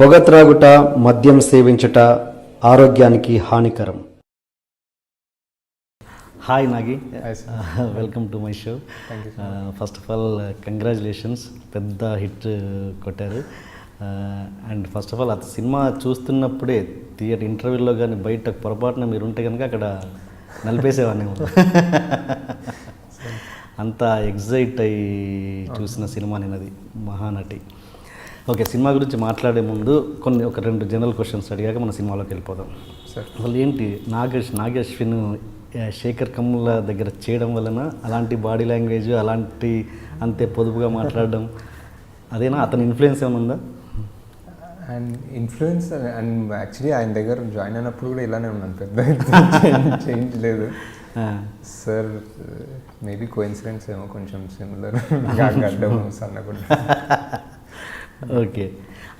పొగ త్రాగుట, మద్యం సేవించుట ఆరోగ్యానికి హానికరం. Hi Nagi, welcome to my show. First of all congratulations, పెద్ద హిట్ కొట్టారు. అండ్ ఫస్ట్ ఆఫ్ ఆల్ అది సినిమా చూస్తున్నప్పుడే థియేటర్ ఇంటర్వ్యూలో కానీ బయట పొరపాటున మీరు ఉంటే కనుక అక్కడ నలిపేసేవాడిని. అంత ఎగ్జైట్ అయ్యి చూసిన సినిమా నేను, అది మహానటి. ఓకే, సినిమా గురించి మాట్లాడే ముందు ఒక రెండు జనరల్ క్వశ్చన్స్ అడిగాక మన సినిమాలోకి వెళ్ళిపోదాం. అసలు ఏంటి నాగశ్విన్ శేఖర్ కమ్ముల దగ్గర చేయడం వలన అలాంటి బాడీ లాంగ్వేజ్, అలాంటి అంతే పొదుపుగా మాట్లాడడం, అదేనా అతని ఇన్ఫ్లుయెన్స్ ఏమైనా ఉందా? అండ్ ఇన్ఫ్లుయెన్స్ అండ్ యాక్చువల్లీ ఆయన దగ్గర జాయిన్ అయినప్పుడు కూడా ఇలానే ఉన్నాను, పెద్ద చేంజ్ లేదు సార్. మేబీ కోఇన్సిడెన్స్ ఏమో, కొంచెం సిమిలర్ గడ్డం సన్నకుండా. ఓకే.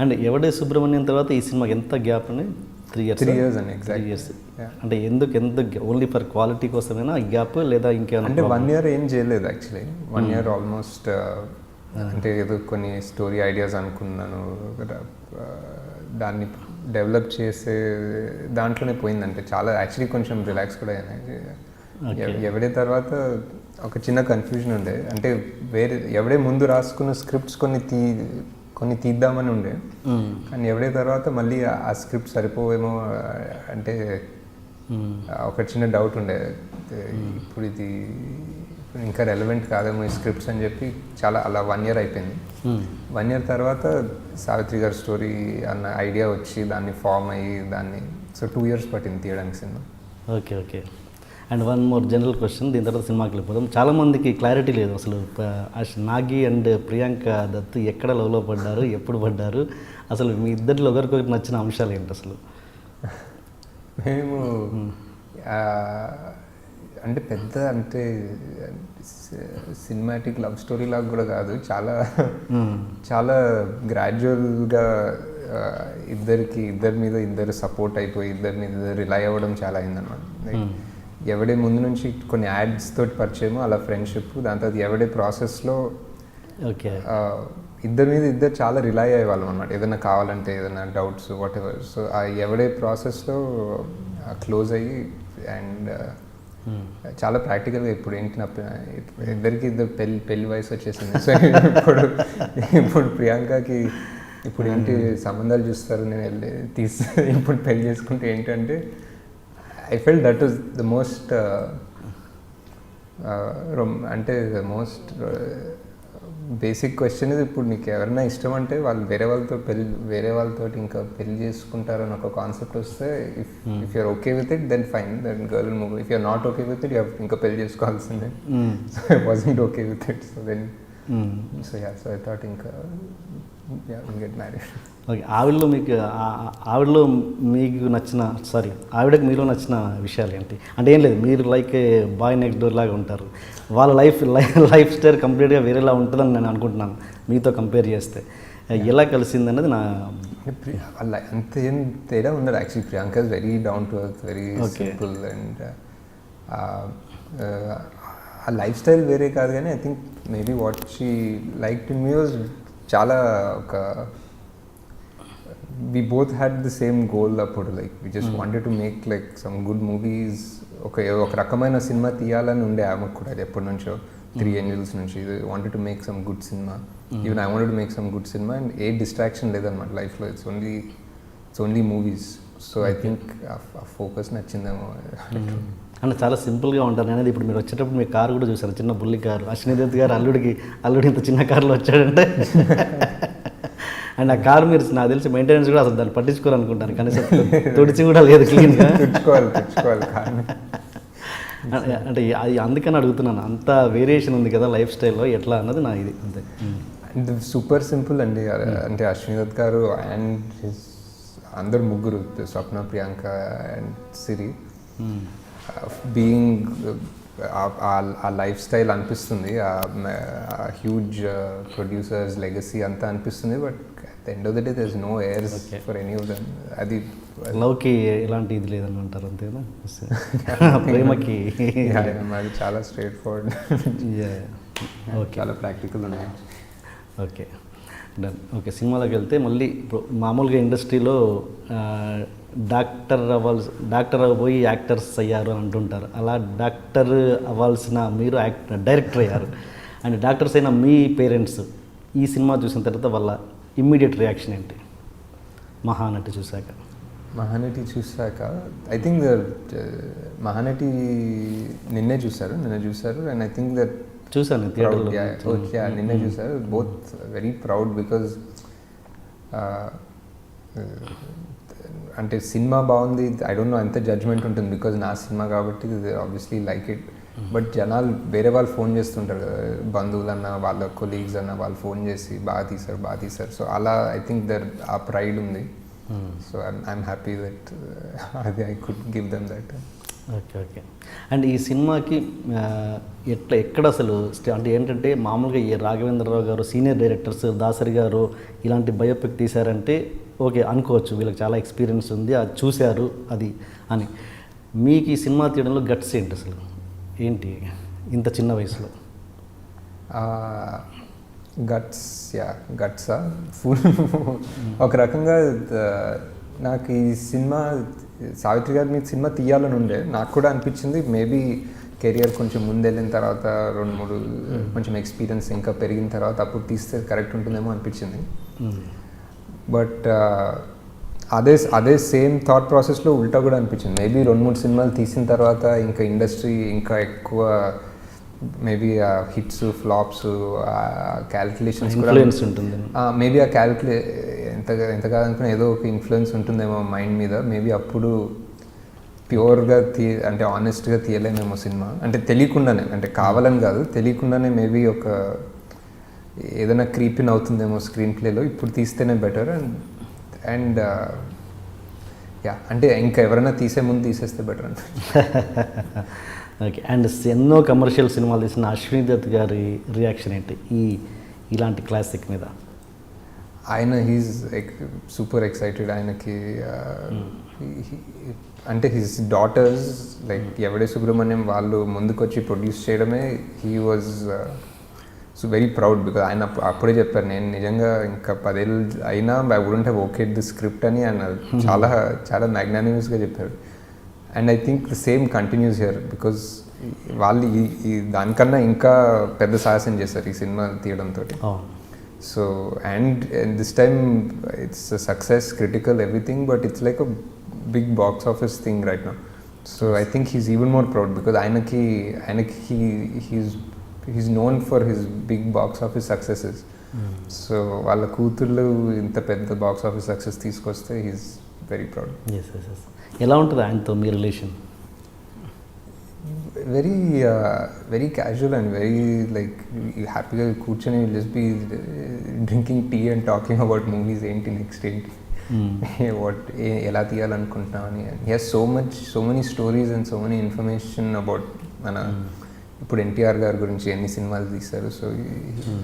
అండ్ ఎవడే సుబ్రహ్మణ్యం తర్వాత ఈ సినిమాకి ఎంత గ్యాప్ అండి? 3 years అండి. Exact 3 years. అంటే ఎందుకు ఓన్లీ ఫర్ క్వాలిటీ కోసమేనా ఈ గ్యాప్, లేదా ఇంకేమైనా? అంటే 1 year ఏం చేయలేదు యాక్చువల్లీ. 1 year ఆల్మోస్ట్ అంటే ఏదో కొన్ని స్టోరీ ఐడియాస్ అనుకున్నాను, దాన్ని డెవలప్ చేసే దాంట్లోనే పోయిందంటే చాలా. యాక్చువల్లీ కొంచెం రిలాక్స్ కూడా అయినాయి. ఎవడే తర్వాత ఒక చిన్న కన్ఫ్యూజన్ ఉండే, అంటే వేరే ఎవడే ముందు రాసుకున్న స్క్రిప్ట్స్ కొన్ని తీద్దామని ఉండే, కానీ ఎవడే తర్వాత మళ్ళీ ఆ స్క్రిప్ట్ సరిపోవేమో అంటే ఒక చిన్న డౌట్ ఉండే, ఇప్పుడు ఇది ఇంకా రెలవెంట్ కాదేమో ఈ స్క్రిప్ట్స్ అని చెప్పి చాలా అలా 1 year అయిపోయింది. 1 year తర్వాత సావిత్రి గారి స్టోరీ అన్న ఐడియా వచ్చి దాన్ని ఫామ్ అయ్యి దాన్ని 2 years పట్టింది తీయడానికి cinema. Okay okay. And one more general question, దీని తర్వాత సినిమాకి వెళ్ళిపోదాం. చాలామందికి క్లారిటీ లేదు అసలు నాగి అండ్ ప్రియాంక దత్ ఎక్కడ లవ్లో పడ్డారు, ఎప్పుడు పడ్డారు, అసలు మీ ఇద్దరిలో ఒకరికొకరికి నచ్చిన అంశాలు ఏంటి అసలు? మేము అంటే పెద్ద అంటే సినిమాటిక్ లవ్ స్టోరీ లాగా కూడా కాదు, చాలా గ్రాడ్యువల్గా ఇద్దరి మీద ఇద్దరు సపోర్ట్ అయిపోయి ఇద్దరి మీద రిలై అవ్వడం చాలా అయిందన్నమాట. ఎవడే ముందు నుంచి కొన్ని యాడ్స్ తోటి పరిచయము, అలా ఫ్రెండ్షిప్, దాని తర్వాత ఎవడే ప్రాసెస్లో ఓకే ఇద్దరు చాలా రిలై అయ్యేవాళ్ళం అన్నమాట, ఏదైనా కావాలంటే, ఏదైనా డౌట్స్ వాట్ ఎవర్. సో ఆ ఎవడే ప్రాసెస్లో క్లోజ్ అయ్యి అండ్ చాలా ప్రాక్టికల్గా ఇప్పుడు ఏంటి ఇద్దరికి పెళ్లి వయసు వచ్చేసింది. సో ఇప్పుడు ప్రియాంకకి ఇప్పుడు ఏంటి సంబంధాలు చూస్తారు, నేను వెళ్ళి ఇప్పుడు పెళ్లి చేసుకుంటే ఏంటంటే I felt that was the most అంటే ద మోస్ట్ బేసిక్ క్వశ్చన్ ఇది. ఇప్పుడు నీకు ఎవరైనా ఇష్టం అంటే వాళ్ళు వేరే వాళ్ళతో ఇంకా పెళ్లి చేసుకుంటారని ఒక కాన్సెప్ట్ వస్తే, if you're okay with it then fine, then girl will move. If you're not okay with it, ఇంకా పెళ్లి చేసుకోవాల్సిందే. So I wasn't okay with it. So then so I thought ఇంకా గెట్ మ్యారీడ్. ఓకే. ఆవిడలో మీకు నచ్చిన ఆవిడకి మీలో నచ్చిన విషయాలు ఏంటి? అంటే ఏం లేదు, మీరు లైక్ బాయ్ నెక్స్ట్ డోర్ లాగా ఉంటారు, వాళ్ళ లైఫ్ స్టైల్ కంప్లీట్గా వేరేలా ఉంటుందని నేను అనుకుంటున్నాను మీతో కంపేర్ చేస్తే. ఎలా కలిసింది అన్నది నా అంత ఏం తేడా ఉండదు actually. Priyanka is very down to earth, very simple. And ఆ లైఫ్ స్టైల్ వేరే కాదు, కానీ I think maybe what she like to me was చాలా ఒక we both had the same goal అప్పుడు. Like we just wanted to make like some good movies. ఒక రకమైన cinema తీయాలని ఉండే ఆమెకు కూడా ఎప్పటి నుంచో, 3 Angels నుంచి. wanted to make some good cinema. Even I wanted to make some good cinema, and A distraction లేదన్నమాట లైఫ్లో. it's only movies. So I think ఆ ఫోకస్ నచ్చిందేమో. అంటే చాలా సింపుల్గా ఉంటారు అనేది. ఇప్పుడు మీరు వచ్చేటప్పుడు మీ కారు కూడా చూసారు, చిన్న బుల్లి కారు. అశ్విని దత్ గారు అల్లుడు ఇంత చిన్న కారులో వచ్చాడంటే అండ్ ఆ కారు మీరు నాకు తెలిసి మెయింటెనెన్స్ కూడా అసలు దాన్ని పట్టించుకోవాలనుకుంటాను, కనీసం తుడిచి కూడా లేదు క్లీన్గా. తెచ్చుకోవాలి అంటే అది అందుకని అడుగుతున్నాను, అంత వేరియేషన్ ఉంది కదా లైఫ్ స్టైల్లో, ఎట్లా అన్నది నా ఇది అంతే. అండ్ సూపర్ సింపుల్ అండి. అంటే అశ్విని దత్ గారు అండ్ అందరు ముగ్గురు, స్వప్న, ప్రియాంక అండ్ సిరి, బీయింగ్ ఆ లైఫ్ స్టైల్ అనిపిస్తుంది, హ్యూజ్ ప్రొడ్యూసర్స్ లెగసీ అంతా అనిపిస్తుంది. But at the end of the day there is no heirs for any of them. అది లవ్కి ఎలాంటి ఇది లేదని అంటారు, అంతేనా? ప్రేమకి అది చాలా స్ట్రైట్ ఫార్వర్డ్, చాలా ప్రాక్టికల్ ఉన్నాయి. ఓకే. డన్. ఓకే, సినిమాలోకి వెళ్తే మళ్ళీ ఇప్పుడు మామూలుగా ఇండస్ట్రీలో డాక్టర్ అవ్వబోయి యాక్టర్స్ అయ్యారు అని అంటుంటారు. అలా డాక్టర్ అవ్వాల్సిన మీరు డైరెక్టర్ అయ్యారు. అండ్ డాక్టర్స్ అయిన మీ పేరెంట్స్ ఈ సినిమా చూసిన తర్వాత వాళ్ళ ఇమ్మీడియట్ రియాక్షన్ ఏంటి మహానటి చూశాక? మహానటి చూసాక ఐ థింక్ మహానటి నిన్నే చూశారు అండ్ ఐ థింక్ దట్ చూశాను థియేటర్లో. నిన్నే చూశారు. బోత్ వెరీ ప్రౌడ్ బికాజ్ అంటే సినిమా బాగుంది, ఐ డోంట్ నో ఎంత జడ్జ్మెంట్ ఉంటుంది బికాజ్ నా సినిమా కాబట్టి ఆబ్వియస్లీ లైక్ ఇట్. బట్ జనాలు వేరే వాళ్ళు ఫోన్ చేస్తుంటారు కదా, బంధువులన్నా వాళ్ళ కొలీగ్స్ అన్న వాళ్ళు ఫోన్ చేసి బాగా తీశారు. సో అలా ఐ థింక్ ఆ ప్రైడ్ ఉంది. సో ఐఎమ్ హ్యాపీ దట్ అది I could give them that. Okay. And ఈ సినిమాకి ఎక్కడ అసలు అంటే ఏంటంటే మామూలుగా ఈ రాఘవేంద్రరావు గారు సీనియర్ డైరెక్టర్స్, దాసరి గారు ఇలాంటి బయోపిక్ తీశారంటే ఓకే అనుకోవచ్చు, వీళ్ళకి చాలా ఎక్స్పీరియన్స్ ఉంది, అది చూశారు అది అని. మీకు ఈ సినిమా తీయడంలో గట్స్ ఏంటి అసలు? ఏంటి ఇంత చిన్న వయసులో? గట్సా ఫుల్ ఒక రకంగా నాకు ఈ సినిమా సావిత్రి గారి మీద సినిమా తీయాలని ఉండే. నాకు కూడా అనిపించింది మేబీ కెరియర్ కొంచెం ముందెళ్ళిన తర్వాత 2-3 కొంచెం ఎక్స్పీరియన్స్ ఇంకా పెరిగిన తర్వాత అప్పుడు తీస్తే కరెక్ట్ ఉంటుందేమో అనిపించింది. బట్ అదే సేమ్ థాట్ ప్రాసెస్లో ఉల్టా కూడా అనిపించింది. మేబీ 2-3 సినిమాలు తీసిన తర్వాత ఇంకా ఇండస్ట్రీ ఇంకా ఎక్కువ మేబీ హిట్స్ ఫ్లాప్స్ క్యాల్కులేషన్స్ కూడా ఉంటుంది. మేబీ ఆ ఎంత కాదనుకున్నా ఏదో ఒక ఇన్ఫ్లుయెన్స్ ఉంటుందేమో మైండ్ మీద. మేబీ అప్పుడు ప్యూర్గా అంటే ఆనెస్ట్గా తీయలేమేమో సినిమా. అంటే తెలియకుండానే, అంటే కావాలని కాదు, తెలియకుండానే మేబీ ఒక ఏదైనా క్రీపిన్ అవుతుందేమో స్క్రీన్ ప్లేలో. ఇప్పుడు తీస్తేనే బెటర్. అండ్ అంటే ఇంకా ఎవరైనా తీసే ముందు తీసేస్తే బెటర్ అంటే. ఓకే. అండ్ ఎన్నో కమర్షియల్ సినిమాలు తీసిన అశ్విని దత్ గారి రియాక్షన్ ఏంటి ఇలాంటి క్లాసిక్ మీద? ఆయన హీస్ సూపర్ ఎక్సైటెడ్. ఆయనకి అంటే హిస్ డాటర్స్ లైక్ ఎవడే సుబ్రహ్మణ్యం వాళ్ళు ముందుకొచ్చి ప్రొడ్యూస్ చేయడమే he was so very proud. Because ఆయన అప్పుడే చెప్పారు, నేను నిజంగా ఇంకా 10 ఏళ్ళు అయినా I wouldn't have okayed the script అని ఆయన చాలా మ్యాగ్నానిమస్గా చెప్పారు. And I think the same continues here because వాళ్ళు ఈ దానికన్నా ఇంకా పెద్ద సాహసం చేశారు ఈ సినిమా తీయడంతో. So and this time it's success, critical, everything, but it's like a big box office thing right now. So I think he's even more proud because ఆయనకి he's known for his big box office successes. So వాళ్ళ కూతుళ్ళు ఇంత పెద్ద box office success తీసుకొస్తే he's very proud. ఎలా ఉంటుంది ఆయనతో మీ relation? Very casual and very like హ్యాపీగా కూర్చొని just be drinking tea and talking about movies, ఏంటి నెక్స్ట్ ఏంటి, ఎలా తీయాలనుకుంటున్నాం అని. He has so many stories and so many information about మన ఇప్పుడు ఎన్టీఆర్ గారి గురించి ఎన్ని సినిమాలు తీశారు. So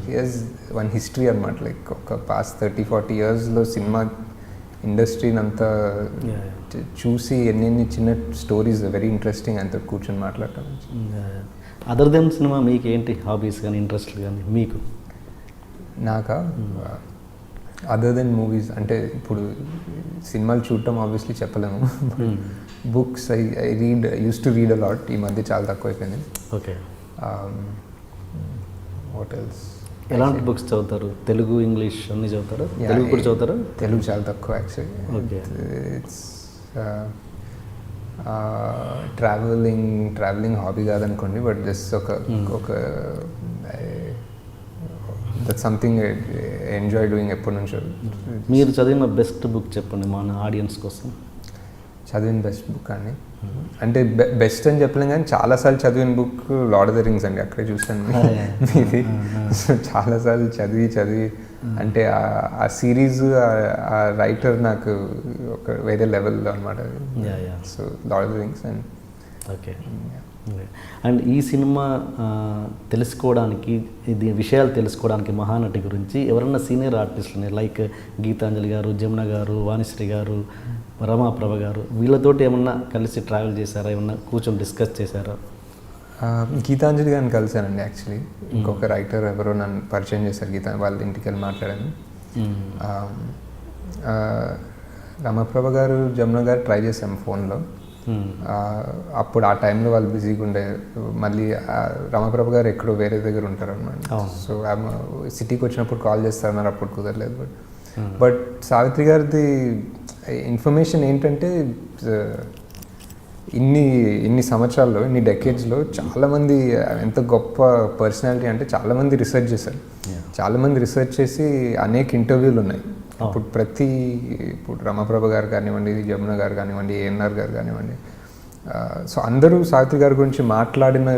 he has one history అనమాట. లైక్ ఒక పాస్ట్ 30-40 ఇయర్స్లో సినిమా ఇండస్ట్రీని అంతా చూసి ఎన్ని చిన్న స్టోరీస్ వెరీ ఇంట్రెస్టింగ్ అంత కూర్చొని మాట్లాడటం. అదర్ దెన్ సినిమా మీకు ఏంటి హాబీస్ కానీ ఇంట్రెస్ట్ కానీ మీకు? నాకా అదర్ దెన్ మూవీస్ అంటే ఇప్పుడు సినిమాలు చూడటం ఆబ్వియస్లీ చెప్పలేము. Books I use to read a lot. ఈ మధ్య చాలా తక్కువ అయిపోయింది. ఓకే. What else? ఎలాంటి బుక్స్ చదువుతారు? తెలుగు, ఇంగ్లీష్ అన్నీ చదువుతారు? తెలుగు కూడా చదువుతారు? తెలుగు చాలా తక్కువ actually. Okay. It's travelling hobby కాదనుకోండి, బట్ జస్ట్ ఒక that something I enjoy doing ఎప్పటి నుంచో. మీరు చదివిన బెస్ట్ బుక్ చెప్పండి మన ఆడియన్స్ కోసం. చదివిన బెస్ట్ బుక్ అండి అంటే బెస్ట్ అని చెప్పలేం కానీ చాలాసార్లు చదివిన book lord of the rings అండి. అక్కడే చూసాను మీది. సో చాలాసార్లు చదివి అంటే ఆ సిరీస్ ఆ రైటర్ నాకు ఒక వేరే లెవెల్లో అనమాట. So lord of the rings. And okay. And ఈ సినిమా తెలుసుకోవడానికి, ఇది విషయాలు తెలుసుకోవడానికి మహానటి గురించి ఎవరన్నా సీనియర్ ఆర్టిస్టులని లైక్ గీతాంజలి గారు, జమున గారు, వాణిశ్రీ గారు, రమాప్రభ గారు వీళ్ళతోటి ఏమన్నా కలిసి ట్రావెల్ చేశారా? ఏమన్నా కూర్చొని డిస్కస్ చేశారా? గీతాంజలి గారిని కలిశానండి యాక్చువల్లీ. ఇంకొక రైటర్ ఎవరో నన్ను పరిచయం చేశారు. వాళ్ళ ఇంటికి వెళ్ళి మాట్లాడాను. రమప్రభ గారు జమున గారు ట్రై చేసాం ఫోన్లో. అప్పుడు ఆ టైంలో వాళ్ళు బిజీగా ఉండే. మళ్ళీ రమప్రభ గారు ఎక్కడో వేరే దగ్గర ఉంటారు అనమాట. సో ఆమె సిటీకి వచ్చినప్పుడు కాల్ చేస్తారన్నారు, అప్పుడు కుదరలేదు. బట్ సావిత్రి గారిది ఇన్ఫర్మేషన్ ఏంటంటే ఇన్ని సంవత్సరాల్లో, ఇన్ని డెకేడ్స్లో చాలామంది ఎంత గొప్ప పర్సనాలిటీ అంటే చాలామంది రీసెర్చ్ చేశారు. చాలామంది రీసెర్చ్ చేసి అనేక ఇంటర్వ్యూలు ఉన్నాయి. ఇప్పుడు రమప్రభ గారు కానివ్వండి, జమున గారు కానివ్వండి, ఏఎన్ఆర్ గారు కానివ్వండి, సో అందరూ సావిత్రి గారి గురించి మాట్లాడిన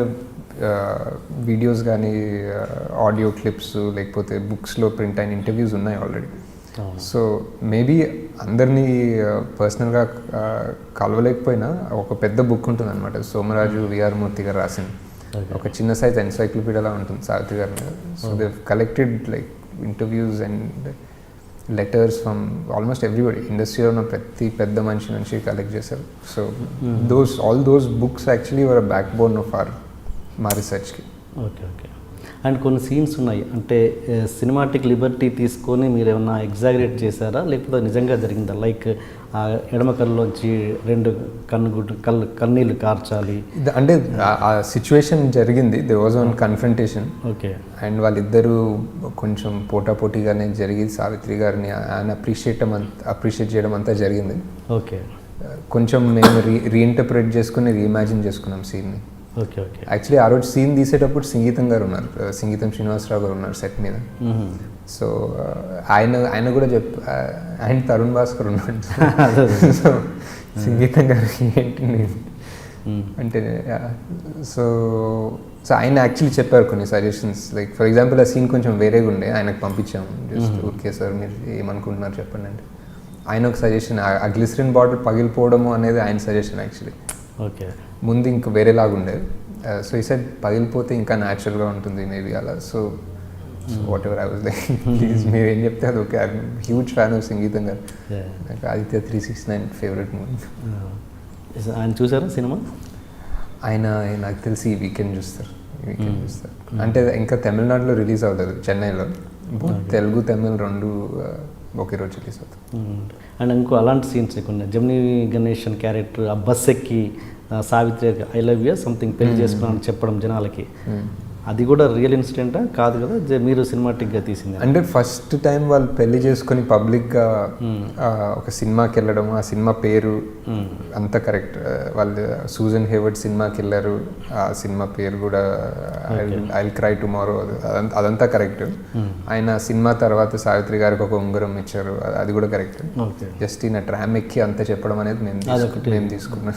వీడియోస్ కానీ, ఆడియో క్లిప్స్, లేకపోతే బుక్స్లో ప్రింట్ అయిన ఇంటర్వ్యూస్ ఉన్నాయి ఆల్రెడీ. సో మేబీ అందరినీ పర్సనల్గా కలవలేకపోయినా ఒక పెద్ద బుక్ ఉంటుంది అనమాట, సోమరాజు విఆర్ మూర్తి గారు రాసింది. ఒక చిన్న సైజ్ ఎన్సైక్లోపీడియాలా ఉంటుంది సావిత్రి గారి మీద. So they collected like interviews and letters from almost everybody. ఇండస్ట్రీలో ఉన్న ప్రతి పెద్ద మనిషి నుంచి కలెక్ట్ చేశారు. So all those books actually were backbone of మా రీసెర్చ్కి. Okay okay. అండ్ కొన్ని సీన్స్ ఉన్నాయి, అంటే సినిమాటిక్ లిబర్టీ తీసుకొని మీరు ఏమన్నా ఎగ్జాగరేట్ చేశారా, లేకపోతే నిజంగా జరిగిందా? లైక్ ఎడమ కళ్ళలోంచి 2 కన్నీళ్ళు కార్చాలి అంటే ఆ సిచ్యువేషన్ జరిగింది. They was on confrontation. Okay. And వాళ్ళిద్దరూ కొంచెం పోటాపోటీగానే జరిగి సావిత్రి గారిని ఆయన అప్రిషియేట్ చేయడం అంతా జరిగింది. ఓకే. కొంచెం మేము రీఇంటర్ప్రిట్ చేసుకుని రీఇమాజిన్ చేసుకున్నాం సీన్ని. Okay okay. యాక్చువల్లీ ఆ రోజు సీన్ తీసేటప్పుడు సంగీతం గారు ఉన్నారు, సంగీతం శ్రీనివాసరావు గారు ఉన్నారు సెట్ మీద. సో ఆయన కూడా ఆయన తరుణ్ భాస్కర్ ఉన్నాడు. సో సంగీతం గారు ఏంటి అంటే సో ఆయన యాక్చువల్లీ చెప్పారు కొన్ని సజెషన్స్. లైక్ ఫర్ ఎగ్జాంపుల్ ఆ సీన్ కొంచెం వేరేగా ఉండే, ఆయనకు పంపించాము. జస్ట్ ఓకే సార్ మీరు ఏమనుకుంటున్నారు చెప్పండి అంటే ఆయన ఒక సజెషన్, ఆ గ్లిసరిన్ బాటిల్ పగిలిపోవడము అనేది ఆయన సజెషన్ యాక్చువల్లీ. ఓకే. ముందు ఇంక వేరేలాగా ఉండేది. సో ఈ సైడ్ పగిలిపోతే ఇంకా న్యాచురల్గా ఉంటుంది మేబీ అలా. So what ever I was like please మీరు ఏం చెప్తే అది okay. I huge fan of సంగీతం గారు. నాకు ఆదిత్య 369 ఫేవరెట్ మూవీ. ఆయన చూసారా సినిమా? ఆయన నాకు తెలిసి ఈ వీకెండ్ చూస్తారు. అంటే ఇంకా తమిళనాడులో రిలీజ్ అవ్వలేదు, చెన్నైలో. తెలుగు తమిళ్ 2 ఒకే రోజు రిలీజ్ అవుతుంది. అండ్ ఇంకో అలాంటి సీన్స్ కొన్ని జమినీ గణేషన్ క్యారెక్టర్ ఆ బస్ ఎక్కి Savitri I love you something పెళ్లి చేసుకున్నాను చెప్పడం జనాలకి, అది కూడా రియల్ ఇన్సిడెంటా కాదు కదా, మీరు సినిమాటిక్గా తీసింది? అంటే ఫస్ట్ టైం వాళ్ళు పెళ్లి చేసుకొని పబ్లిక్గా ఒక సినిమాకి వెళ్ళడం, ఆ సినిమా పేరు అంతా కరెక్ట్. వాళ్ళు సూజన్ హేవర్డ్ సినిమాకి వెళ్ళారు, ఆ సినిమా పేరు కూడా ఐ విల్ క్రై టుమారో, అదంతా కరెక్ట్. ఆయన సినిమా తర్వాత సావిత్రి గారికి ఒక ఉంగరం ఇచ్చారు, అది కూడా కరెక్ట్. జస్ట్ ఈయన ట్రామ్ ఎక్కి అంతా చెప్పడం అనేది మేము తీసుకున్నాం.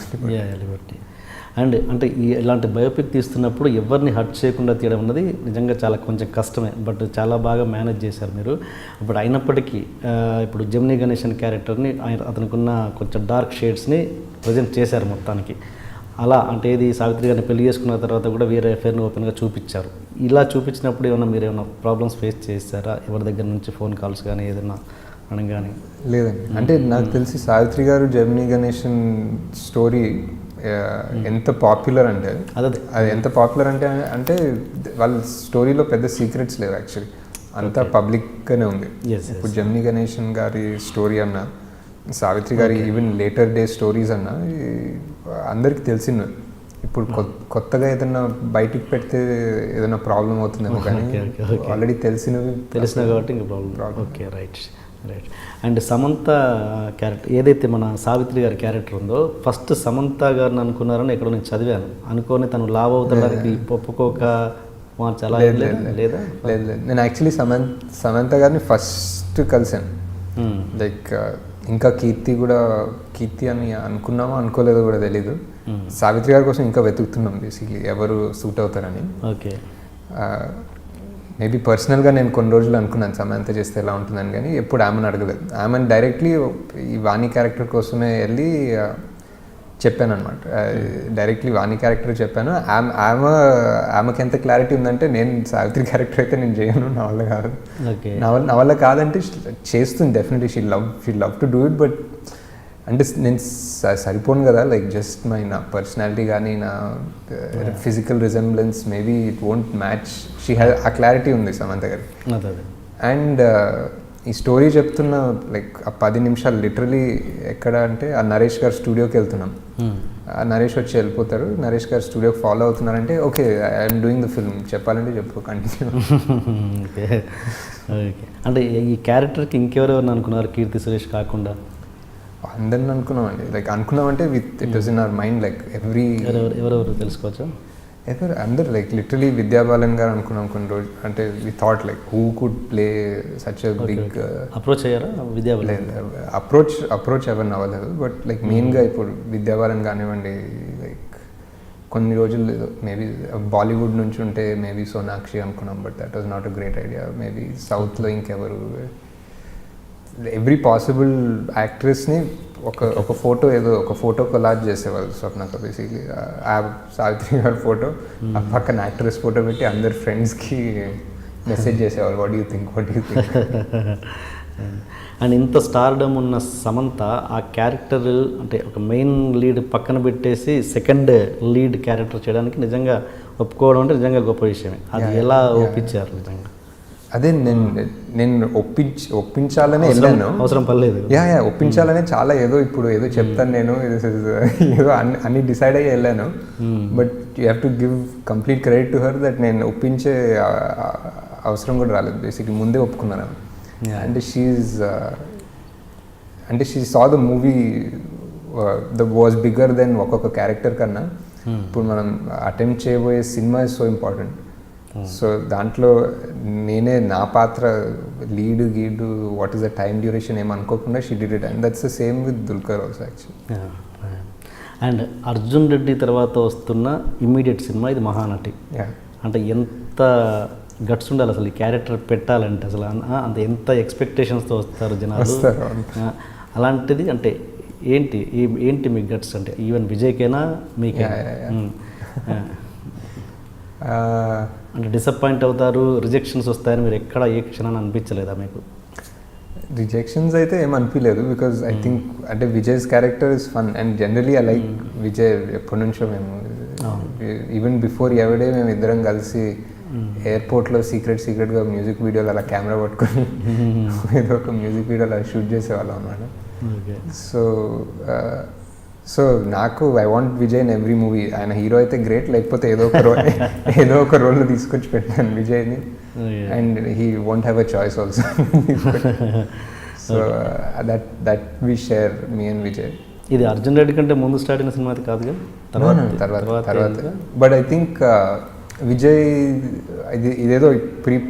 అండ్ అంటే ఇలాంటి బయోపిక్ తీస్తున్నప్పుడు ఎవరిని హర్ట్ చేయకుండా తీయడం అన్నది నిజంగా చాలా కొంచెం కష్టమే, బట్ చాలా బాగా మేనేజ్ చేశారు మీరు. ఇప్పుడు అయినప్పటికీ ఇప్పుడు జమినీ గణేషన్ క్యారెక్టర్ని అతనుకున్న కొంచెం డార్క్ షేడ్స్ని ప్రజెంట్ చేశారు మొత్తానికి. అలా అంటే ఇది సావిత్రి గారిని పెళ్లి చేసుకున్న తర్వాత కూడా వేరే అఫేర్ని ఓపెన్గా చూపించారు. ఇలా చూపించినప్పుడు మీరు ఏమైనా ప్రాబ్లమ్స్ ఫేస్ చేశారా? ఎవరి దగ్గర నుంచి ఫోన్ కాల్స్ కానీ ఏదైనా అనగానే? లేదండి. అంటే నాకు తెలిసి సావిత్రి గారు జమినీ గణేషన్ స్టోరీ ఎంత పాపులర్ అంటే అది ఎంత పాపులర్ అంటే వాళ్ళ స్టోరీలో పెద్ద సీక్రెట్స్ లేవు యాక్చువల్లీ, అంతా పబ్లిక్గానే ఉంది. ఇప్పుడు జమినీ గణేషన్ గారి స్టోరీ అన్నా, సావిత్రి గారి ఈవెన్ లేటర్ డే స్టోరీస్ అన్నా అందరికీ తెలిసినవి. ఇప్పుడు కొత్తగా ఏదైనా బయటికి పెడితే ఏదైనా ప్రాబ్లం అవుతుందేమో, కానీ ఆల్రెడీ తెలిసినవి కాబట్టి ఇంకా problem. Okay, right. And Samantha character ఏదైతే మన సావిత్రి గారి క్యారెక్టర్ ఉందో, ఫస్ట్ సమంత గారిని అనుకున్నారని ఎక్కడో నేను చదివాను. అనుకోని తను లావ్ అవుతానికి ఒప్పుకోక మార్చాలా? లేదా లేదు, నేను యాక్చువల్లీ సమంత గారిని ఫస్ట్ కలిసాను. లైక్ ఇంకా కీర్తి అని అనుకున్నామో అనుకోలేదో కూడా తెలీదు. సావిత్రి గారి కోసం ఇంకా వెతుకుతున్నాం బేసిక్లీ ఎవరు సూట్ అవుతారని. ఓకే. మేబీ పర్సనల్గా నేను కొన్ని రోజులు అనుకున్నాను సమంత చేస్తే ఎలా ఉంటుందని, కానీ ఎప్పుడు ఆమెను అడగలేదు. ఆమెను డైరెక్ట్లీ ఈ వాణి క్యారెక్టర్ కోసమే వెళ్ళి చెప్పాను అనమాట. డైరెక్ట్లీ వాణి క్యారెక్టర్ చెప్పాను. ఆమెకి ఎంత క్లారిటీ ఉందంటే నేను సావిత్రి క్యారెక్టర్ అయితే నేను చేయను, నా వల్ల కాదు. నా వల్ల కాదంటే చేస్తుంది definitely, she love to do it. But అంటే నేను సరిపోను కదా, లైక్ జస్ట్ నా పర్సనాలిటీ కానీ నా physical resemblance maybe it won't match. She has ఆ క్లారిటీ ఉంది సమంత గారికి. అండ్ ఈ స్టోరీ చెప్తున్న లైక్ ఆ 10 నిమిషాలు లిటరలీ ఎక్కడ అంటే ఆ నరేష్ గారు స్టూడియోకి వెళ్తున్నాం. ఆ నరేష్ వచ్చి వెళ్ళిపోతారు, నరేష్ గారు స్టూడియోకి ఫాలో అవుతున్నారంటే okay I'm doing the film చెప్పాలంటే చెప్పు కంటిన్యూ. Okay okay. అంటే ఈ క్యారెక్టర్కి ఇంకెవరెవరిని అనుకున్నారు కీర్తి సురేష్ కాకుండా? అందరిని అనుకున్నామండి, లైక్ అనుకున్నామంటే it was in our mind like ఎవరెవరు తెలుసుకోవచ్చు? అందరు లైక్ లిటరలీ విద్యాబాలన్ గారు అనుకున్నాం కొన్ని రోజు, అంటే we thought like who could play such a big. Approach అయ్యారా విద్యాబాలన్? అప్రోచ్ ఎవరిని అవ్వలేదు, బట్ లైక్ మెయిన్గా ఇప్పుడు విద్యాబాలన్ కానివ్వండి, లైక్ కొన్ని రోజులు మేబీ బాలీవుడ్ నుంచి ఉంటే మేబీ సోనాక్షి అనుకున్నాం, but that was not a great idea. Maybe సౌత్లో ఇంకెవరు, ఎవ్రీ పాసిబుల్ యాక్ట్రెస్ని ఒక ఫోటో ఒక ఫోటో కొలాజ్ చేసేవాళ్ళు స్వప్నక. బేసిక్లీ ఆ సావిత్రి గారి ఫోటో ఆ పక్కన యాక్ట్రెస్ ఫోటో పెట్టి అందరి ఫ్రెండ్స్కి మెసేజ్ చేసేవాళ్ళు, వాట్ యూ థింక్. అండ్ ఇంత స్టార్డమ్ ఉన్న సమంత ఆ క్యారెక్టర్ అంటే ఒక మెయిన్ లీడ్ పక్కన పెట్టేసి సెకండ్ లీడ్ క్యారెక్టర్ చేయడానికి నిజంగా ఒప్పుకోవడం అంటే నిజంగా గొప్ప విషయమే. అది ఎలా ఒప్పించారు నిజంగా? అదే నేను ఒప్పించాలనే వెళ్ళాను, అవసరం పర్లేదు. ఒప్పించాలనే చాలా ఏదో చెప్తాను నేను ఏదో అన్ని డిసైడ్ అయ్యి వెళ్ళాను. But you have to give complete credit to her that నేను ఒప్పించే అవసరం కూడా రాలేదు. బేసిక్లీ ముందే ఒప్పుకున్నాను. అంటే she saw the movie was bigger than ఒక్కొక్క క్యారెక్టర్ కన్నా. ఇప్పుడు మనం అటెంప్ట్ చేయబోయే cinema is so important. So దాంట్లో నేనే నా పాత్ర లీడ్ గీడు what is the time duration ఏమనుకోకుండా she did it. And that's the same with Dulquer also actually. And Arjun Reddy తర్వాత వస్తున్న ఇమ్మీడియట్ సినిమా ఇది మహానటి. అంటే ఎంత గట్స్ ఉండాలి అసలు ఈ క్యారెక్టర్ పెట్టాలంటే, అసలు అంత ఎంత ఎక్స్పెక్టేషన్స్తో వస్తారు జనాలు. అలాంటిది అంటే ఏంటి మీ గట్స్ అంటే ఈవెన్ విజయ్కైనా మీకే అంటే డిసప్పాయింట్ అవుతారు, రిజెక్షన్స్ వస్తాయని మీరు ఎక్కడ ఏ క్షణాన్ని అనిపించలేదా మీకు? రిజెక్షన్స్ అయితే ఏం అనిపించలేదు, బికాజ్ ఐ థింక్ అంటే Vijay's character is fun and generally I like Vijay. ఎప్పటి నుంచో మేము ఈవెన్ బిఫోర్ ఎవడే మేము ఇద్దరం కలిసి ఎయిర్పోర్ట్లో సీక్రెట్గా మ్యూజిక్ వీడియోలు అలా కెమెరా పట్టుకొని ఏదో ఒక మ్యూజిక్ వీడియోలు అలా షూట్ చేసేవాళ్ళం అన్నమాట. సో నాకు I want Vijay in every movie. ఆయన హీరో అయితే గ్రేట్, లేకపోతే ఏదో ఒక రోల్ని తీసుకొచ్చి పెట్టాను విజయ్ని, and he won't have a choice also. So that we share me and Vijay. ఇది అర్జున్ రెడ్డి కంటే ముందు స్టార్ట్ అయిన సినిమా కాదుగా, తర్వాత. బట్ ఐ థింక్ విజయ్ ఇదేదో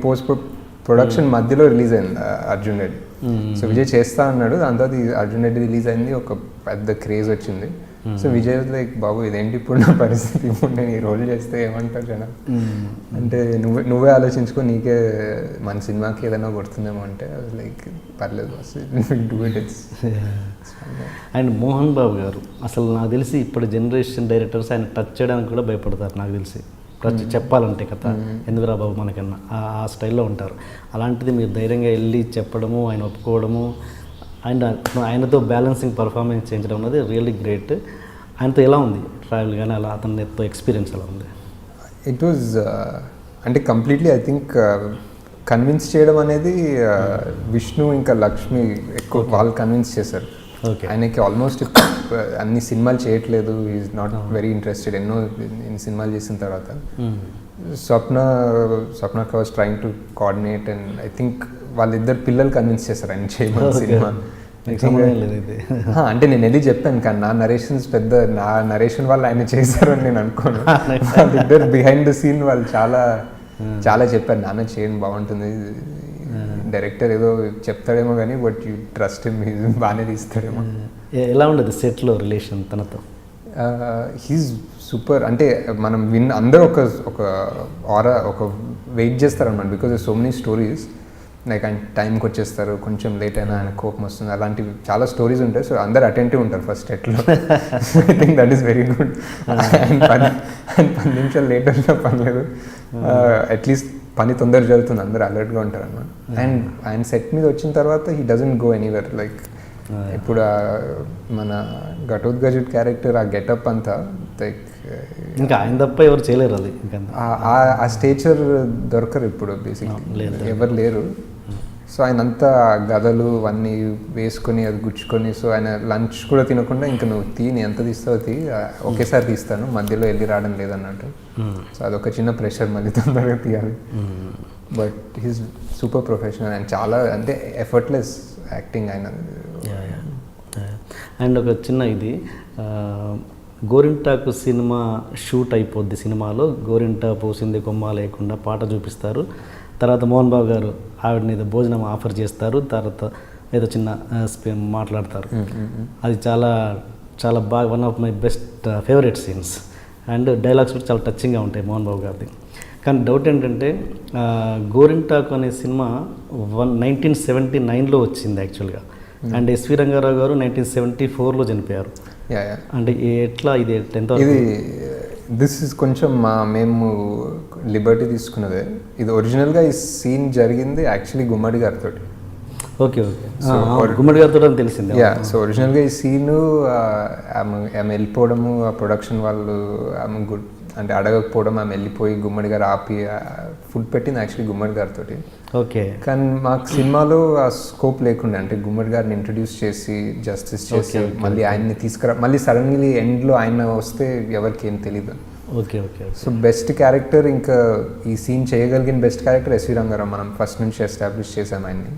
పోస్ట్ ప్రొడక్షన్ మధ్యలో రిలీజ్ అయింది అర్జున్ రెడ్డి. సో విజయ్ చేస్తా అన్నాడు, దాని తర్వాత అర్జున్ రెడ్డి రిలీజ్ అయింది, ఒక పెద్ద క్రేజ్ వచ్చింది. సో విజయ్ లైక్ బాబు ఇదేంటి ఇప్పుడు నా పరిస్థితి, ఇప్పుడు నేను ఈ రోల్ చేస్తే ఏమంటారు జనం అంటే నువ్వే ఆలోచించుకో, నీకే మన సినిమాకి ఏదైనా కొడుతుందేమో అంటే లైక్ పర్లేదు do it. And Mohan Babu గారు అసలు నాకు తెలిసి ఇప్పుడు జనరేషన్ డైరెక్టర్స్ ఆయన టచ్ చేయడానికి కూడా భయపడతారు నాకు తెలిసి, చెప్పాలంటే కథ ఎందుకురా బాబు మనకన్నా ఆ స్టైల్లో ఉంటారు. అలాంటిది మీరు ధైర్యంగా వెళ్ళి చెప్పడము, ఆయన ఒప్పుకోవడము, ఆయనతో బ్యాలెన్సింగ్ పర్ఫార్మెన్స్ చేయించడం అనేది రియల్లీ గ్రేట్. ఆయనతో ఎలా ఉంది ట్రావెల్ కానీ అలా అతనితో ఎక్స్పీరియన్స్ ఎలా ఉంది? ఇట్ వాజ్ అంటే కంప్లీట్లీ ఐ థింక్ కన్విన్స్ చేయడం అనేది విష్ణు ఇంకా లక్ష్మి ఎక్కువ వాళ్ళు కన్విన్స్ చేశారు. ఆయనకి ఆల్మోస్ట్ అన్ని సినిమాలు చేయట్లేదు, ఈజ్ నాట్ వెరీ ఇంట్రెస్టెడ్. ఎన్నో సినిమాలు చేసిన తర్వాత Swapna was trying to coordinate and I think వాళ్ళిద్దరు పిల్లలు కన్విన్స్ చేశారు ఆయన చేయమని సినిమా. అంటే నేను వెళ్ళి చెప్పాను కానీ నా నరేషన్ వాళ్ళు ఆయన చేశారని నేను అనుకోను. వాళ్ళిద్దరు బిహైండ్ ద సీన్ వాళ్ళు చాలా చెప్పారు, నాన్న చేయండి బాగుంటుంది, డైరెక్టర్ ఏదో చెప్తాడేమో కానీ బట్ యూ ట్రస్ట్ హిమ్, బాగానే తీస్తాడేమో. ఎలా ఉండదు సెట్లో రిలేషన్ తనతో? He's super. అంటే మనం అందరూ ఒక వెయిట్ చేస్తారన్నమాట, because so many stories. Like ఆయన టైంకి వచ్చేస్తారు, కొంచెం లేట్ అయినా ఆయన కోపం వస్తుంది, అలాంటివి చాలా స్టోరీస్ ఉంటాయి. సో అందరు అటెంటివ్ ఉంటారు ఫస్ట్ సెట్లో. I think that is very good. 10 నిమిషాలు లేట్ అయినా పర్లేదు, అట్లీస్ట్ పని తొందర జరుగుతుంది, అందరూ అలర్ట్గా ఉంటారు అన్నమాట. అండ్ ఆయన సెట్ మీద వచ్చిన తర్వాత he doesn't go anywhere. Like ఇప్పుడు మన ఘటోద్గజుడ్ క్యారెక్టర్ ఆ గెటప్ అంతా లైక్ ఇంకా ఆయన తప్ప ఎవరు చేయలేరు, అది ఆ స్టేచర్ దొరకరు ఇప్పుడు బేసిక్లీ, ఎవరు లేరు. సో ఆయన అంతా గదలు అవన్నీ వేసుకొని అది గుచ్చుకొని, సో ఆయన లంచ్ కూడా తినకుండా ఇంకా నువ్వు నీ ఎంత తీస్తావు ఒకేసారి తీస్తాను, మధ్యలో వెళ్ళి రావడం లేదన్నట్టు. సో అదొక చిన్న ప్రెషర్, మళ్ళీ తొందరగా తీయాలి. But he's super professional and చాలా అంటే ఎఫర్ట్లెస్ యాక్టింగ్ ఆయన. అండ్ ఒక చిన్న ఇది గోరింటాకు సినిమా షూట్ అయిపోద్ది. సినిమాలో గోరింటా పూసింది కొమ్మ లేకుండా పాట చూపిస్తారు. తర్వాత మోహన్ బాబు గారు ఆవిడని ఏదో భోజనం ఆఫర్ చేస్తారు. తర్వాత ఏదో చిన్న మాట్లాడతారు. అది చాలా చాలా బాగా one of my best favourite scenes. And dialogues కూడా చాలా టచింగ్గా ఉంటాయి మోహన్ బాబు గారిది. కానీ డౌట్ ఏంటంటే గోరింటాకు అనే సినిమా 1979లో వచ్చింది యాక్చువల్గా. అండ్ ఎస్వి రంగారావు గారు 1974లో చనిపోయారు. అంటే ఎట్లా ఇది ఎంత ఇది దిస్ ఇస్ కొంచెం మేము లిబర్టీ తీసుకున్నదే. ఇది ఒరిజినల్గా ఈ సీన్ జరిగింది యాక్చువల్లీ గుమ్మడి గారితో. ఓకే ఓకే, గుమ్మడి గారితో తెలిసింది. సో ఒరిజినల్గా ఈ సీను ఆమె వెళ్ళిపోవడము, ఆ ప్రొడక్షన్ వాళ్ళు ఆమె అంటే అడగకపోవడం, ఆమె వెళ్ళిపోయి గుమ్మడి గారు ఆపి ఫుడ్ పెట్టింది యాక్చువల్లీ గుమ్మడి గారితో. ఓకే. కానీ మాకు సినిమాలో ఆ స్కోప్ లేకుండా, అంటే గుమ్మడి గారిని ఇంట్రడ్యూస్ చేసి జస్టిస్ చేసి మళ్ళీ ఆయన్ని తీసుకురా, మళ్ళీ సడన్లీ ఎండ్లో ఆయన వస్తే ఎవరికి ఏం తెలీదు. Okay okay. So best character, ఇంకా ఈ సీన్ చేయగలిగిన బెస్ట్ క్యారెక్టర్ ఎస్వి రంగారావు. మనం ఫస్ట్ నుంచి ఎస్టాబ్లిష్ చేసాం ఆయన్ని.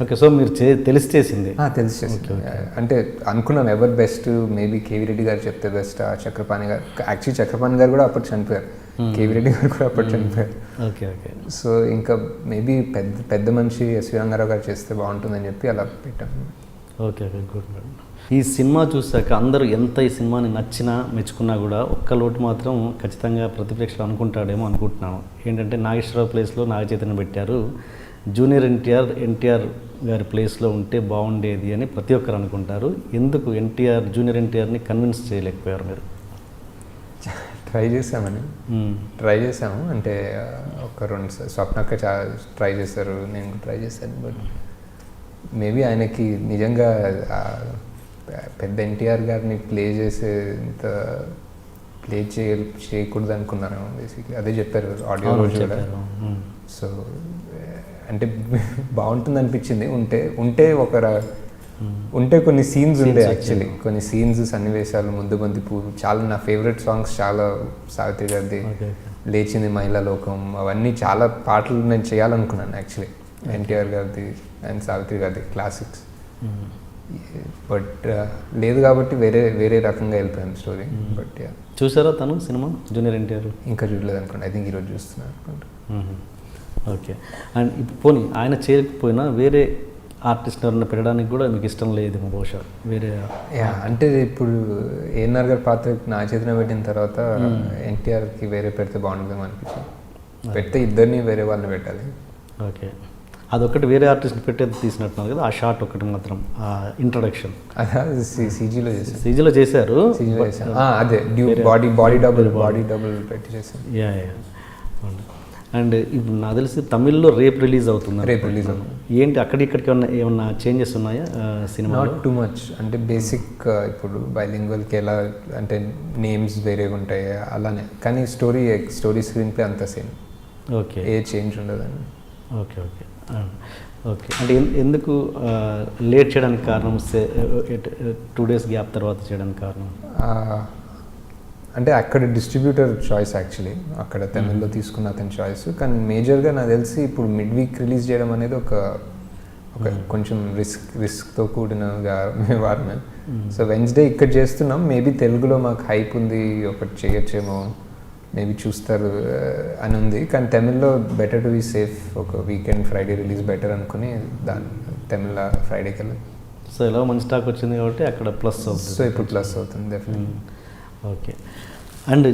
ఓకే. సో మీరు తెలిసి చేసింది? తెలిసి చేసింది. అంటే అనుకున్నాం ఎవరు బెస్ట్, మేబీ కేవీ రెడ్డి గారు చెప్తే బెస్ట్, చక్రపాణి గారు. యాక్చువల్లీ చక్రపాణి గారు కూడా అప్పుడు చనిపోయారు, కేవీ రెడ్డి గారు కూడా అప్పుడు చనిపోయారు. Okay okay. సో ఇంకా మేబీ పెద్ద మనిషి ఎస్వి రంగారావు గారు చేస్తే బాగుంటుందని చెప్పి అలా పెట్టాము. Okay okay, good madam. ఈ సినిమా చూసాక అందరూ ఎంత ఈ సినిమాని నచ్చినా మెచ్చుకున్నా కూడా ఒక్క లోటు మాత్రం ఖచ్చితంగా ప్రతిపక్షలు అనుకుంటాడేమో అనుకుంటున్నాను. ఏంటంటే నాగేశ్వరరావు ప్లేస్లో నాగ చైతన్య పెట్టారు. జూనియర్ ఎన్టీఆర్ గారి ప్లేస్లో ఉంటే బాగుండేది అని ప్రతి ఒక్కరు అనుకుంటారు. ఎందుకు జూనియర్ ఎన్టీఆర్ని కన్విన్స్ చేయలేకపోయారు మీరు? ట్రై చేసాము. అంటే ఒక 2 స్వప్నక్క ట్రై చేశారు, నేను ట్రై చేశాను. బట్ మేబీ ఆయనకి నిజంగా పెద్ద ఎన్టీఆర్ గారిని ప్లే చేయకూడదు అనుకున్నారు బేసిక్లీ. అదే చెప్పారు ఆడియో రోజు కూడా. సో అంటే బాగుంటుంది అనిపించింది. ఉంటే కొన్ని సీన్స్ ఉండే యాక్చువల్లీ, కొన్ని సీన్స్ సన్నివేశాలు, ముందు బంతి పువ్వు, చాలా నా ఫేవరెట్ సాంగ్స్ చాలా సావిత్రి గారిది, లేచింది మహిళా లోకం, అవన్నీ చాలా పాటలు నేను చేయాలనుకున్నాను యాక్చువల్లీ. ఎన్టీఆర్ గారిది అండ్ సావిత్రి గారిది క్లాసిక్స్. బట్ లేదు కాబట్టి వేరే రకంగా వెళ్ళిపోయాను స్టోరీ. బట్ చూసారా తను సినిమా జూనియర్ ఎన్టీఆర్? ఇంకా చూడలేదు అనుకోండి, ఐ థింక్ ఈరోజు చూస్తున్నాను అనుకుంటా. ఓకే. అండ్ ఇప్పుడు పోనీ ఆయన చేయకపోయినా వేరే ఆర్టిస్ట్ ఎవరైనా పెట్టడానికి కూడా మీకు ఇష్టం లేదు బహుశా వేరే? అంటే ఇప్పుడు ఏఎన్ఆర్ గారి పాత్ర నా చేతిలో పెట్టిన తర్వాత ఎన్టీఆర్కి వేరే పెడితే బాగుంటుందేమో అనిపించింది. పెడితే ఇద్దరిని వేరే వాళ్ళని పెట్టాలి. ఓకే. అదొకటి వేరే ఆర్టిస్ట్ పెట్టేది తీసినట్టున్నారు కదా, ఆ షార్ట్ ఒకటి మాత్రం, ఆ ఇంట్రొడక్షన్ సీజీలో చేశారు. అదే బాడీ డబుల్ పెట్టి చేశారు. అండ్ ఇప్పుడు నాకు తెలిసి తమిళ్లో రేపు రిలీజ్ అవుతుంది. ఏంటి అక్కడిక్కడికి ఏమన్నా చేంజెస్ ఉన్నాయా సినిమా? Not too much. అంటే బేసిక్ ఇప్పుడు బైలింగ్వల్కి ఎలా అంటే నేమ్స్ వేరేగా ఉంటాయి అలానే, కానీ స్టోరీ స్క్రీన్ ప్లే అంతా సేమ్. ఓకే. ఏ చేంజ్ ఉండదండి. Okay okay okay. అంటే ఎందుకు లేట్ చేయడానికి కారణం, 2 days గ్యాప్ తర్వాత చేయడానికి కారణం? అంటే అక్కడ డిస్ట్రిబ్యూటర్ చాయిస్ యాక్చువల్లీ, అక్కడ తమిళ్లో తీసుకున్న అతని చాయిస్. కానీ మేజర్గా నాకు తెలిసి ఇప్పుడు మిడ్ వీక్ రిలీజ్ చేయడం అనేది ఒక కొంచెం రిస్క్తో కూడిన వారమే. సో వెన్స్డే ఇక్కడ చేస్తున్నాం. మేబీ తెలుగులో మాకు హైప్ ఉంది, ఒకటి చేయొచ్చేమో, మేబీ చూస్తారు అని ఉంది. కానీ తమిళ్లో బెటర్ టు బీ సేఫ్, ఒక వీకెండ్ ఫ్రైడే రిలీజ్ బెటర్ అనుకుని తమిళ ఫ్రైడేకి వెళ్ళి. సో ఎలా మంచి స్టాక్ వచ్చింది కాబట్టి అక్కడ ప్లస్ అవుతుంది. సో ఇప్పుడు ప్లస్ అవుతుంది డెఫినెట్లీ. ఓకే. అండ్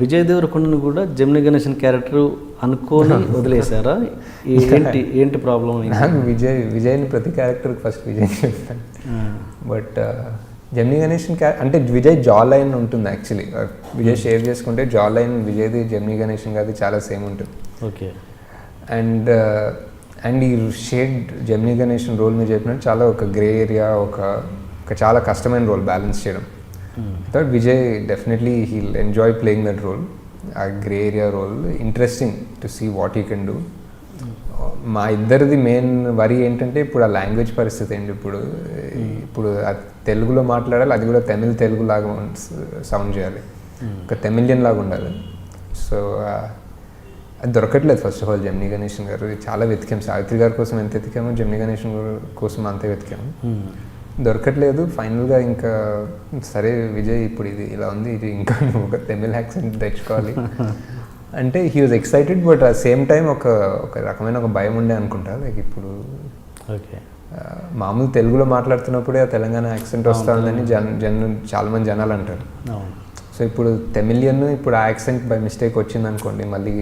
విజయ్ దేవరకొండను కూడా జెమిని గణేషన్ క్యారెక్టర్ అనుకోని వదిలేశారా? ఏంటి ప్రాబ్లం? నాకు విజయ్ని ప్రతి క్యారెక్టర్కి ఫస్ట్ విజయ్ చెప్తాను. బట్ జెమిని గణేషన్ అంటే విజయ్ జా లైన్ ఉంటుంది యాక్చువల్లీ. విజయ్ షేర్ చేసుకుంటే జా లైన్ విజయ్ది జెమిని గణేషన్ గారిది చాలా సేమ్ ఉంటుంది. ఓకే. అండ్ ఈ షేడ్ జెమిని గణేషన్ రోల్ మీరు చెప్పినట్టు చాలా ఒక గ్రే ఏరియా, ఒక చాలా కష్టమైన రోల్ బ్యాలెన్స్ చేయడం. But Vijay definitely he'll enjoy playing that role, a grey area role. Interesting to see what he can do. మా ఇద్దరిది మెయిన్ వరి ఏంటంటే ఇప్పుడు ఆ లాంగ్వేజ్ పరిస్థితి ఏంటి ఇప్పుడు తెలుగులో మాట్లాడాలి, అది కూడా తెలుగు లాగా సౌండ్ చేయాలి, ఒక తమిళియన్ లాగా ఉండాలి. సో అది దొరకట్లేదు. First of all Gemini Ganesan గారు చాలా వెతికాము, సావిత్రి గారి కోసం ఎంత వెతికాము, జెమినీ గణేషన్ కోసం అంతే వెతికాము, దొరకట్లేదు. ఫైనల్గా ఇంకా సరే విజయ్ ఇప్పుడు ఇది ఇలా ఉంది, ఇది ఇంకా నువ్వు ఒక తమిళ్ యాక్సెంట్ తెచ్చుకోవాలి అంటే హీ వాజ్ ఎక్సైటెడ్. బట్ ఆ సేమ్ టైం ఒక రకమైన ఒక భయం ఉండే అనుకుంటా. లైక్ ఇప్పుడు మామూలు తెలుగులో మాట్లాడుతున్నప్పుడే ఆ తెలంగాణ యాక్సెంట్ వస్తుందని చాలామంది జనాలు అంటారు. సో ఇప్పుడు తమిళియన్ ఇప్పుడు ఆ యాక్సెంట్ బై మిస్టేక్ వచ్చింది అనుకోండి, మళ్ళీ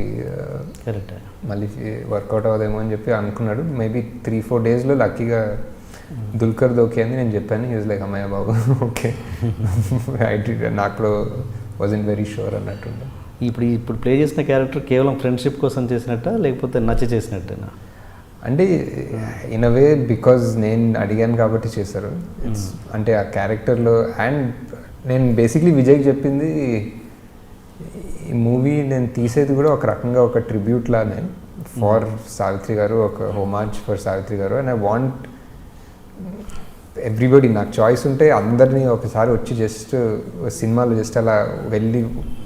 వర్కౌట్ అవ్వదేమో అని చెప్పి అనుకున్నాడు. మేబీ 3-4 డేస్లో లక్కీగా దుల్కర్ దోకే అని నేను చెప్పాను. హీ వాజ్ లైక్ అమ్మయ్య బాబు ఓకే నాకు వాజంట్ వెరీ షూర్ అన్నట్టుండే. ఇప్పుడు ప్లే చేసిన క్యారెక్టర్ కేవలం ఫ్రెండ్షిప్ కోసం చేసినట్ట లేకపోతే నచ్చి చేసినట్టేనా? అంటే ఇన్ అ వే బికాజ్ నేను అడిగాను కాబట్టి చేశారు. అంటే ఆ క్యారెక్టర్లో అండ్ నేను బేసిక్లీ విజయ్కి చెప్పింది ఈ మూవీ నేను తీసేది కూడా ఒక రకంగా ఒక ట్రిబ్యూట్ లానే ఫార్ సావిత్రి గారు, ఒక హోమాజ్ ఫర్ సావిత్రి గారు. అండ్ ఐ వాంట్ ఎవ్రీబడి, నాకు చాయిస్ ఉంటే అందరినీ ఒకసారి వచ్చి జస్ట్ సినిమాలో జస్ట్ అలా వెళ్ళి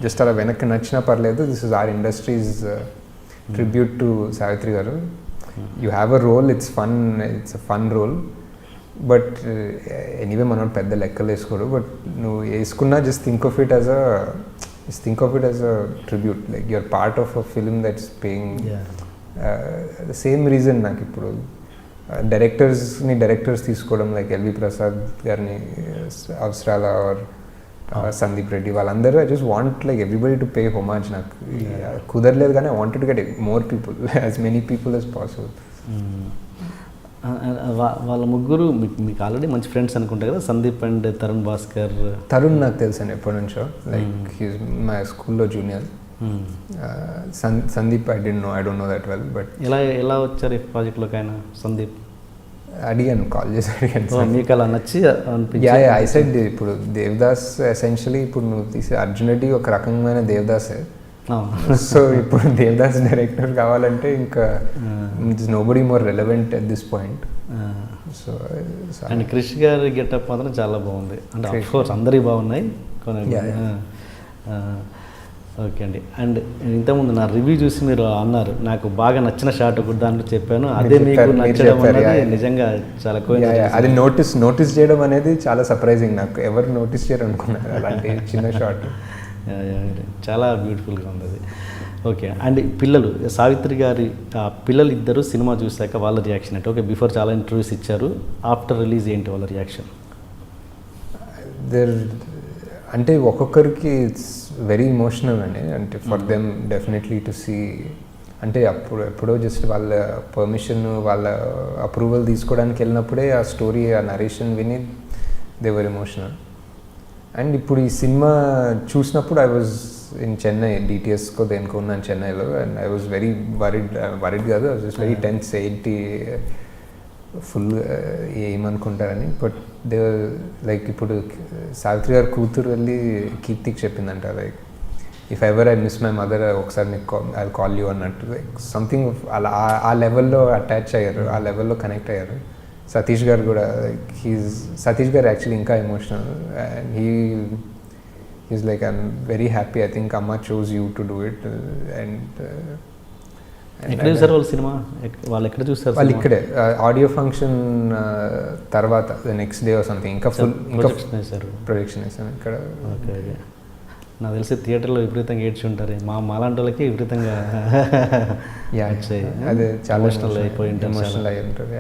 జస్ట్ అలా వెనక్కి నచ్చినా పర్లేదు. This is our industry's tribute to Savitri garu. You have a role, it's a fun role. But anyway మనం పెద్ద లెక్కలు వేసుకోడు. బట్ నువ్వు వేసుకున్నా just think of it as a tribute. Like you're part of a film that's paying. The same reason నాకు ఇప్పుడు directors తీసుకోవడం, like LV Prasad గారిని, అవసరాల ఆర్ సందీప్ రెడ్డి, వాళ్ళందరూ I just want like everybody to pay homage. నాకు కుదరలేదు కానీ I wanted to get more people, as many people as possible. వాళ్ళ ముగ్గురు మీకు ఆల్రెడీ మంచి ఫ్రెండ్స్ అనుకుంటా కదా, సందీప్ అండ్ తరుణ్ భాస్కర్. తరుణ్ నాకు తెలుసండి ఎప్పటి నుంచో, లైక్ హీస్ మై స్కూల్లో junior. Sandeep I don't know that well. But ఎలా వచ్చారు ఈ ప్రాజెక్ట్లోకి ఆయన? సందీప్ అడిగాను, కాల్ చేసి అడిగాను, మీకు అలా నచ్చి ఐ సెడ్ ఇప్పుడు దేవదాస్ ఎసెన్షియలీ ఇప్పుడు నువ్వు తీసే అర్జున్ రెడ్డి ఒక రకమైన దేవదాసే. సో ఇప్పుడు దేవదాస్ డైరెక్టర్ కావాలంటే ఇంకా it's nobody more relevant at this point. So and Krish గారి గెటప్ మాత్రం చాలా బాగుంది. అంటే ఆఫ్ కోర్స్ అందరికీ బాగున్నాయి కొన్ని. ఓకే అండి. అండ్ ఇంతకుముందు నా రివ్యూ చూసి మీరు అన్నారు నాకు బాగా నచ్చిన షాట్ ఒకటి దాంట్లో చెప్పాను, అదే మీకు నచ్చడం అనేది నిజంగా చాలా అది నోటీస్ చేయడం అనేది చాలా సర్ప్రైజింగ్. నాకు ఎవరు నోటీస్ చేయరు అనుకున్నారు అలాంటి చిన్న షాట్. చాలా బ్యూటిఫుల్గా ఉంది అది. ఓకే. అండ్ పిల్లలు, సావిత్రి గారి పిల్లలు ఇద్దరు సినిమా చూశాక వాళ్ళ రియాక్షన్ ఏంటి? ఓకే, బిఫోర్ చాలా ఇంటర్వ్యూస్ ఇచ్చారు, ఆఫ్టర్ రిలీజ్ ఏంటి వాళ్ళ రియాక్షన్? అంటే ఒక్కొక్కరికి ఇట్స్ వెరీ ఇమోషనల్ అండి. అంటే for them definitely to see, అంటే ఎప్పుడో జస్ట్ వాళ్ళ పర్మిషన్, వాళ్ళ అప్రూవల్ తీసుకోవడానికి వెళ్ళినప్పుడే ఆ స్టోరీ, ఆ నరేషన్ విని దే వర్ ఎమోషనల్. అండ్ ఇప్పుడు ఈ సినిమా చూసినప్పుడు ఐ వాజ్ ఇన్ చెన్నై, డిటిఎస్కో దేనికో ఉన్నాను చెన్నైలో. And I was very worried కాదు, I was just very tense, ఏంటి ఫుల్ ఏమనుకుంటారని. బట్ దే లైక్ ఇప్పుడు సావిత్రి గారు కూతురు వెళ్ళి కీర్తికి చెప్పిందంట, like if ever I miss my mother ఒకసారి నీకు ఐ కాల్ యూ అన్నట్టు. లైక్ సంథింగ్ అలా ఆ లెవెల్లో అటాచ్ అయ్యారు, ఆ లెవెల్లో కనెక్ట్ అయ్యారు. సతీష్ గారు కూడా, సతీష్ గారు యాక్చువల్లీ ఇంకా emotional. And he's like I'm very happy, I think అమ్మ chose you to do it. And ఎక్కడ చూసారు వాళ్ళు సినిమా? వాళ్ళు ఎక్కడ చూస్తారు? వాళ్ళు ఇక్కడే ఆడియో ఫంక్షన్ తర్వాత నెక్స్ట్ డే సంథింగ్ ఇంకా ఫుల్ ప్రొజెక్షన్ వేసాను ఇక్కడ. ఓకే. నాకు తెలిసి థియేటర్లో విపరీతంగా ఏడ్చి ఉంటారు, మాలాంటి వాళ్ళకి విపరీతంగా అదే చాలా ఎమోషనల్ అయిపోయి ఉంటారు.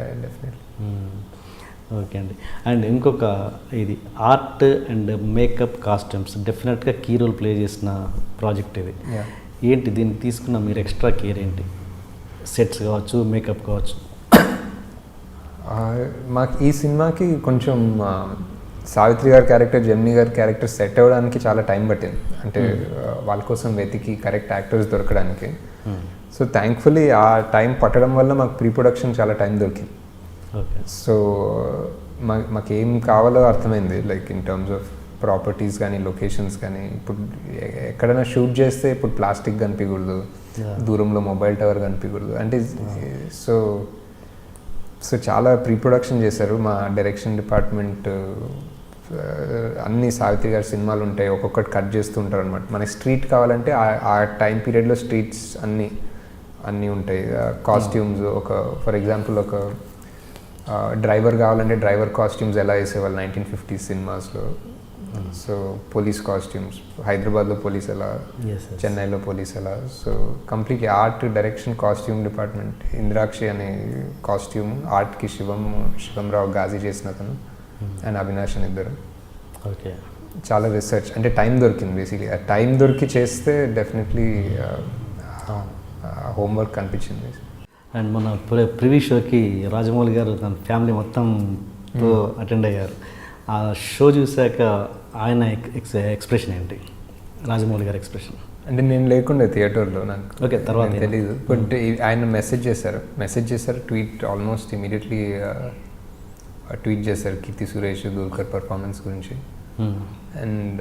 ఓకే అండి. అండ్ ఇంకొక ఇది ఆర్ట్ అండ్ మేకప్ కాస్ట్యూమ్స్ డెఫినెట్గా కీ రోల్ ప్లే చేసిన ప్రాజెక్ట్ ఇది. ఏంటి దీన్ని తీసుకున్న మీరు ఎక్స్ట్రా కేర్ ఏంటి? సెట్స్ కావచ్చు, మేకప్ కావచ్చు. మాకు ఈ సినిమాకి కొంచెం సావిత్రి గారి క్యారెక్టర్, జెమినీ గారి క్యారెక్టర్ సెట్ అవ్వడానికి చాలా టైం పట్టింది. అంటే వాళ్ళ కోసం వెతికి కరెక్ట్ యాక్టర్స్ దొరకడానికి. సో థ్యాంక్ఫుల్లీ ఆ టైం పట్టడం వల్ల మాకు ప్రీ ప్రొడక్షన్ చాలా టైం దొరికింది. సో మాకేం కావాలో అర్థమైంది, like in terms of properties కానీ, లొకేషన్స్ కానీ. ఇప్పుడు ఎక్కడైనా షూట్ చేస్తే ఇప్పుడు ప్లాస్టిక్ కనిపించకూడదు, దూరంలో మొబైల్ టవర్ కనిపించకూడదు అంటే సో చాలా ప్రీ ప్రొడక్షన్ చేశారు మా డైరెక్షన్ డిపార్ట్మెంట్. అన్ని సావిత్రి గారి సినిమాలు ఉంటాయి, ఒక్కొక్కటి కట్ చేస్తూ ఉంటారు అనమాట. మనకి స్ట్రీట్ కావాలంటే ఆ టైం పీరియడ్లో స్ట్రీట్స్ అన్నీ ఉంటాయి. కాస్ట్యూమ్స్ ఫర్ ఎగ్జాంపుల్ ఒక డ్రైవర్ కావాలంటే డ్రైవర్ కాస్ట్యూమ్స్ ఎలా వేసేవాళ్ళు 1950s సినిమాస్లో. సో పోలీస్ కాస్ట్యూమ్స్, హైదరాబాద్లో పోలీస్ ఎలా, చెన్నైలో పోలీస్ ఎలా. So completely art direction costume department. Indrakshi అనే కాస్ట్యూమ్ ఆర్ట్కి శివం రావు గాజీ చేసిన అతను అండ్ అవినాష్ అని ఇద్దరు. ఓకే, చాలా రీసెర్చ్ అంటే టైం దొరికింది బేసిక్లీ. ఆ టైం దొరికి చేస్తే డెఫినెట్లీ హోంవర్క్ అనిపించింది. అండ్ మన ప్రివ్యూ షోకి రాజమౌళి గారు తన ఫ్యామిలీ మొత్తంతో అటెండ్ అయ్యారు. ఆ షో చూశాక ఆయన ఎక్స్ప్రెషన్ ఏంటి, రాజమౌళి గారి ఎక్స్ప్రెషన్? అంటే నేను లేకుండే థియేటర్లో, నాకు ఓకే తర్వాత తెలీదు. బట్ ఆయన మెసేజ్ చేశారు ట్వీట్ ఆల్మోస్ట్ ఇమీడియట్లీ ట్వీట్ చేశారు కీర్తి సురేష్ దుల్కర్ పర్ఫార్మెన్స్ గురించి. And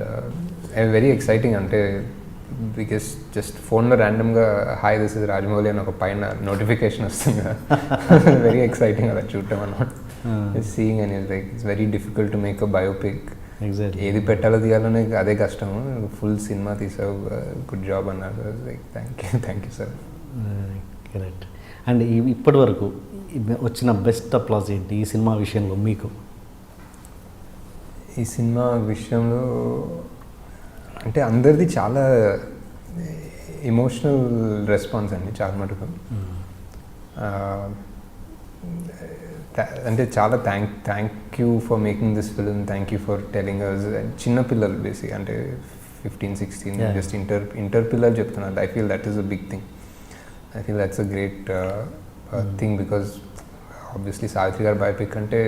very exciting. అంటే బికాస్ జస్ట్ ఫోన్లో ర్యాండమ్గా హాయ్ దిస్ ఇస్ రాజమౌళి అని ఒక పైన నోటిఫికేషన్ వస్తుంది కదా, వెరీ ఎక్సైటింగ్ అలా చూడటం అన్నమాట. సీయింగ్ అని like it's very difficult to make a biopic. ఏది పెట్టాలో తీయాలనే అదే కష్టం. ఫుల్ సినిమా తీసావు, గుడ్ జాబ్ అన్నారు. Like thank you sir. Correct. And ఇప్పటి వరకు వచ్చిన బెస్ట్ అప్లాజ్ ఏంటి ఈ సినిమా విషయంలో మీకు? ఈ సినిమా విషయంలో అంటే అందరిది చాలా ఎమోషనల్ రెస్పాన్స్ అండి, చాలా మటుకు. అంటే చాలా thank you for making this film, thank you for telling us. చిన్నపిల్లలు బేసిక్ అంటే 15-16 జస్ట్ ఇంటర్ పిల్లలు చెప్తున్నారు. I feel that is a big thing. I feel that's a great thing because obviously Savitri గారు బయోపిక్ అంటే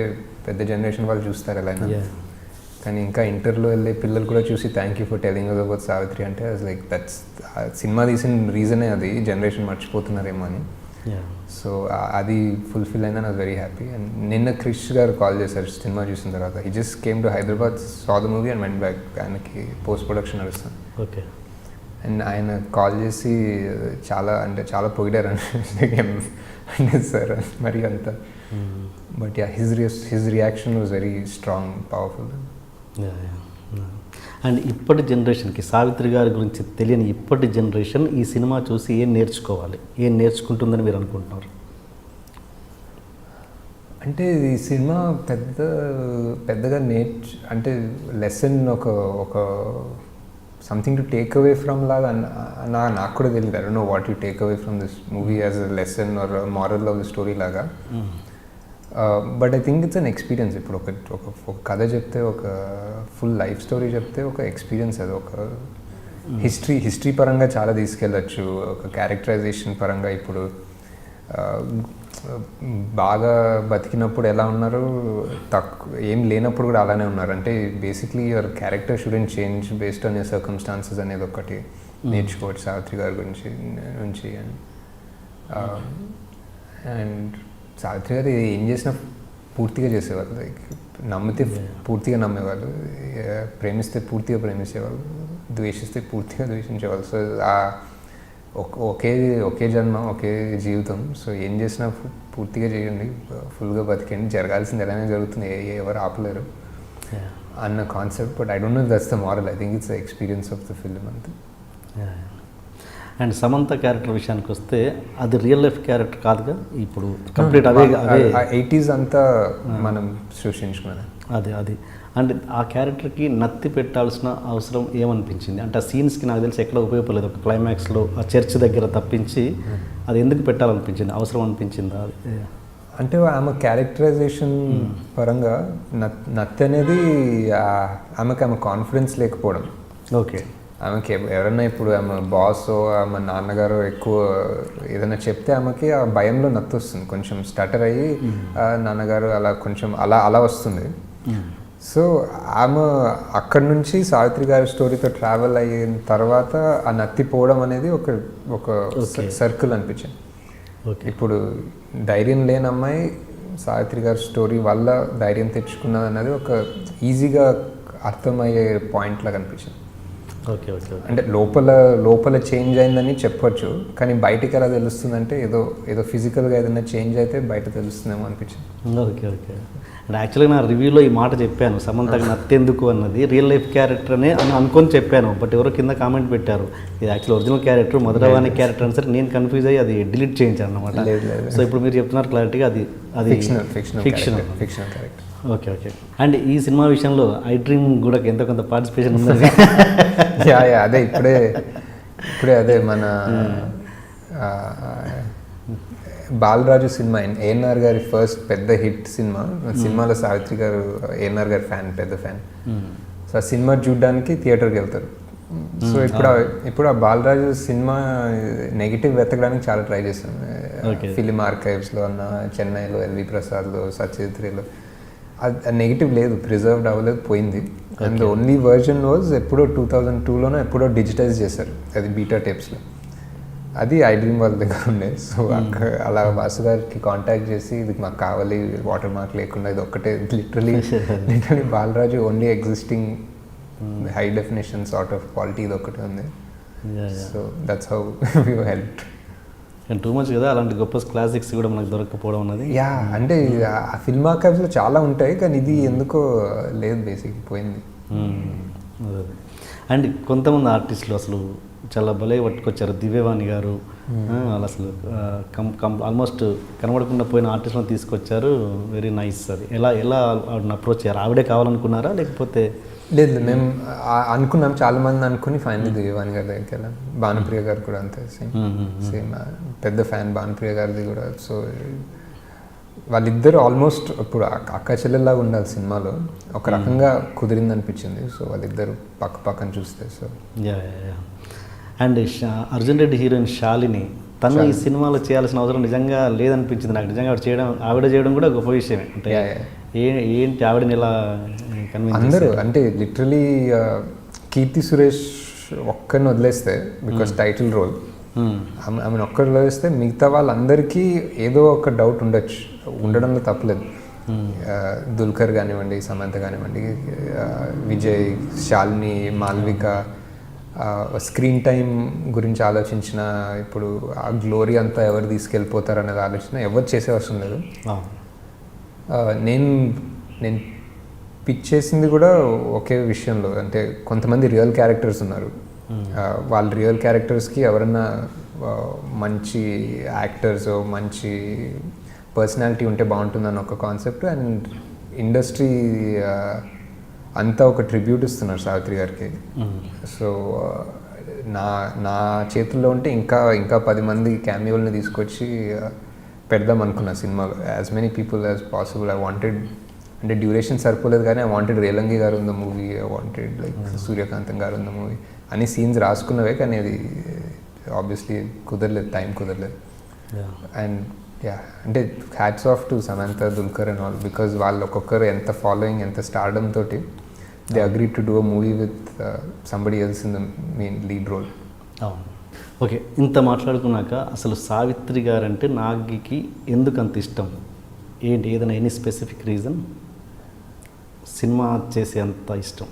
పెద్ద జనరేషన్ వాళ్ళు చూస్తారు ఎలా అయినా, కానీ ఇంకా ఇంటర్లో వెళ్ళే పిల్లలు కూడా చూసి thank you for telling us about Savitri అంటే లైక్ దట్స్ సినిమా తీసిన రీజనే అది, జనరేషన్ మర్చిపోతున్నారేమో అని. సో అది ఫుల్ఫిల్ అయిందని I was very happy. And నిన్న క్రిష్ గారు కాల్ చేశారు సినిమా చూసిన తర్వాత. He just came to Hyderabad, saw the movie and went back. ఆయనకి పోస్ట్ ప్రొడక్షన్ నడుస్తుంది. ఓకే. అండ్ ఆయన కాల్ చేసి చాలా పొగిడారు అంటే సార్ మరి అంత. But yeah his reaction was very strong, powerful. And ఇప్పటి జనరేషన్కి సావిత్రి గారి గురించి తెలియని ఇప్పటి జనరేషన్ ఈ సినిమా చూసి ఏం నేర్చుకోవాలి, ఏం నేర్చుకుంటుందని మీరు అనుకుంటున్నారు? అంటే ఈ సినిమా పెద్దగా అంటే లెసన్ ఒక something to take away from లాగా నాకు కూడా తెలియదు. I don't know what you take away from this movie as a lesson or moral of the story లాగా. But I think it's an experience. ఇప్పుడు ఒక కథ చెప్తే, ఒక ఫుల్ లైఫ్ స్టోరీ చెప్తే ఒక ఎక్స్పీరియన్స్. అది ఒక హిస్టరీ పరంగా చాలా తీసుకెళ్ళచ్చు, ఒక క్యారెక్టరైజేషన్ పరంగా. ఇప్పుడు బాగా బతికినప్పుడు ఎలా ఉన్నారు, ఏం లేనప్పుడు కూడా అలానే ఉన్నారు. అంటే basically your character student change based on your circumstances అనేది ఒకటి నేర్చుకోవచ్చు సావిత్రి గారి నుంచి. అండ్ సావిత్రి గారు ఏం చేసినా పూర్తిగా చేసేవాళ్ళు. లైక్ నమ్మితే పూర్తిగా నమ్మేవాళ్ళు, ప్రేమిస్తే పూర్తిగా ప్రేమించేవాళ్ళు, ద్వేషిస్తే పూర్తిగా ద్వేషించేవాళ్ళు. సో ఒకే జన్మ, ఒకే జీవితం. సో ఏం చేసినా పూర్తిగా చేయండి, ఫుల్గా బతికండి, జరగాల్సింది ఎలానే జరుగుతుంది, ఎవరు ఆపలేరు అన్న concept. But I don't no that's the moral. I think it's the experience of the film అంతే. అండ్ సమంత క్యారెక్టర్ విషయానికి వస్తే అది రియల్ లైఫ్ క్యారెక్టర్ కాదుగా, ఇప్పుడు కంప్లీట్ అవే 80s అంతా మనం సృష్టించుకున్నాను. అది అంటే ఆ క్యారెక్టర్కి నత్తి పెట్టాల్సిన అవసరం ఏమనిపించింది? అంటే ఆ సీన్స్కి నాకు తెలిసి ఎక్కడ ఉపయోగపడలేదు. ఒక క్లైమాక్స్లో ఆ చర్చ్ దగ్గర తప్పించి అది ఎందుకు పెట్టాలనిపించింది, అవసరం అనిపించిందా? అది అంటే ఆమె క్యారెక్టరైజేషన్ పరంగా నత్తి అనేది ఆమె కాన్ఫిడెన్స్ లేకపోవడం. ఓకే. ఆమెకి ఎవరన్నా ఇప్పుడు ఆమె బాస్, ఆమె నాన్నగారు ఎక్కువ ఏదైనా చెప్తే ఆమెకి ఆ భయంలో నత్తి వస్తుంది, కొంచెం స్టటర్ అయ్యి నాన్నగారు అలా కొంచెం అలా వస్తుంది. సో ఆమె అక్కడి నుంచి సావిత్రి గారి స్టోరీతో ట్రావెల్ అయిన తర్వాత ఆ నత్తి పోవడం అనేది ఒక సర్కిల్ అనిపించింది. ఇప్పుడు ధైర్యం లేని అమ్మాయి సావిత్రి గారి స్టోరీ వల్ల ధైర్యం తెచ్చుకున్నది అన్నది ఒక ఈజీగా అర్థమయ్యే పాయింట్ లాగా అనిపించింది. ఓకే ఓకే అంటే లోపల చేంజ్ అయిందని చెప్పొచ్చు, కానీ బయటికి ఎలా తెలుస్తుందంటే ఏదో ఫిజికల్గా ఏదైనా చేంజ్ అయితే బయట తెలుస్తుందేమో అనిపించింది. Okay okay. అండ్ యాక్చువల్గా నా రివ్యూలో ఈ మాట చెప్పాను, సమంతకు నత్తెందుకు అన్నది రియల్ లైఫ్ క్యారెక్టర్ అని అనుకొని చెప్పాను. బట్ ఎవరో కింద కామెంట్ పెట్టారు ఇది actual original character, Madhuravani character అని. సరే నేను కన్ఫ్యూజ్ అయ్యి అది డిలీట్ చేయించాను అనమాట. సో ఇప్పుడు మీరు చెప్తున్నారు క్లారిటీగా అది ఫిక్షన్. Okay okay. అండ్ ఈ సినిమా విషయంలో ఐ డ్రీమ్ కూడా ఎంతో కొంత పార్టిసిపేషన్ ఉంది. అదే ఇప్పుడే అదే మన బాలరాజు సినిమా ఏఎన్ఆర్ గారి ఫస్ట్ పెద్ద హిట్ సినిమాలో సావిత్రి గారు ఏఎన్ఆర్ గారి పెద్ద ఫ్యాన్. సో ఆ సినిమా చూడడానికి థియేటర్కి వెళ్తారు. సో ఇప్పుడు ఆ బాలరాజు సినిమా నెగిటివ్ వెతకడానికి చాలా ట్రై చేశాను. ఫిలిం ఆర్కైవ్స్లో అన్న, చెన్నైలో ఎల్వి ప్రసాద్లో, సత్యజిత్రిలో అది నెగిటివ్ లేదు, ప్రిజర్వ్డ్ అవ్వలేదు, పోయింది. అండ్ ఓన్లీ వర్జన్ వాజ్ ఎప్పుడో 2002లోనో ఎప్పుడో డిజిటైజ్ చేశారు, అది బీటా టేప్స్లో. అది ఐ డ్రీమ్ వాళ్ళ దగ్గర ఉండే. సో అలా వాసు గారికి కాంటాక్ట్ చేసి ఇది మాకు కావాలి, వాటర్ మార్క్ లేకుండా, ఇది ఒక్కటే literally Balaraju only existing high definition sort of quality ఇది ఒక్కటే ఉంది. So that's how you help. And too much కదా అలాంటి గొప్ప క్లాసిక్స్ కూడా మనకు దొరకపోవడం అన్నది. అంటే ఆ ఫిల్మ్ ఆర్కైవ్స్లో చాలా ఉంటాయి, కానీ ఇది ఎందుకో లేదు, బేసిక్ పోయింది. అండ్ కొంతమంది ఆర్టిస్టులు అసలు చాలా భలే పట్టుకొచ్చారు. దివ్యవాణి గారు వాళ్ళు అసలు ఆల్మోస్ట్ కనబడకుండా పోయిన ఆర్టిస్ట్లను తీసుకొచ్చారు. Very nice. అది ఎలా అప్రోచ్ చేయారు? ఆవిడే కావాలనుకున్నారా లేకపోతే? లేదు, మేము అనుకున్నాం, చాలా మంది అనుకుని ఫైనల్ దివ్యవాణి గారి దగ్గరికి వెళ్ళాం. భానుప్రియ గారు కూడా అంతే, సేమ్ పెద్ద ఫ్యాన్ భానుప్రియ గారిది కూడా. సో వాళ్ళిద్దరు ఆల్మోస్ట్ ఇప్పుడు అక్క చెల్లెల్లాగా ఉండాలి సినిమాలో, ఒక రకంగా కుదిరింది అనిపించింది. సో వాళ్ళిద్దరు పక్కన చూస్తే. So and Arjun Reddy heroine Shalini, తను ఈ సినిమాలో చేయాల్సిన అవసరం నిజంగా లేదనిపించింది నాకు. నిజంగా ఆవిడ చేయడం కూడా గొప్ప విషయమే. అంటే ఏంటి ఆవిడని ఎలా అందరూ అంటే లిటరలీ కీర్తి సురేష్ ఒక్కరిని వదిలేస్తే, బికాస్ టైటిల్ రోల్ ఆమెను ఒక్కరు వదిలేస్తే మిగతా వాళ్ళందరికీ ఏదో ఒక డౌట్ ఉండడంలో తప్పలేదు. దుల్కర్ కానివ్వండి, సమంత కానివ్వండి, విజయ్, శాలిని, మాల్విక, స్క్రీన్ టైం గురించి ఆలోచించిన, ఇప్పుడు ఆ గ్లోరీ అంతా ఎవరు తీసుకెళ్ళిపోతారు అనేది ఆలోచన ఎవరు చేసే అవసరం లేదు. నేను పిచ్ చేసింది కూడా ఒకే విషయంలో, అంటే కొంతమంది రియల్ క్యారెక్టర్స్ ఉన్నారు, వాళ్ళ రియల్ క్యారెక్టర్స్కి ఎవరన్నా మంచి యాక్టర్స్, మంచి పర్సనాలిటీ ఉంటే బాగుంటుందని ఒక కాన్సెప్ట్. అండ్ ఇండస్ట్రీ అంతా ఒక ట్రిబ్యూట్ ఇస్తున్నారు సావిత్రి గారికి. సో నా చేతుల్లో ఉంటే ఇంకా 10 మంది క్యామియోల్ని తీసుకొచ్చి పెడదాం అనుకున్నా సినిమాలో. As many people as possible. I wanted, అంటే డ్యూరేషన్ సరిపోలేదు కానీ ఐ వాంటెడ్ రేలంగి గారు ఉన్న మూవీ, ఐ వాంటెడ్ లైక్ సూర్యకాంతం గారు ఉన్న మూవీ అని సీన్స్ రాసుకున్నవే, కానీ అది ఆబ్వియస్లీ కుదరలేదు, టైం కుదరలేదు. అండ్ అంటే hats off to Samantha, Dulquer and all, because వాళ్ళు ఒక్కొక్కరు ఎంత ఫాలోయింగ్, ఎంత స్టార్డమ్ తోటి they agree to do a movie with somebody else in the main lead role. Okay, ఇంత మాట్లాడుకున్నాక అసలు సావిత్రి గారు అంటే నాగికి ఎందుకు అంత ఇష్టం? ఏంటి, ఏదైనా ఎనీ స్పెసిఫిక్ రీజన్ సినిమా చేసే అంత ఇష్టం?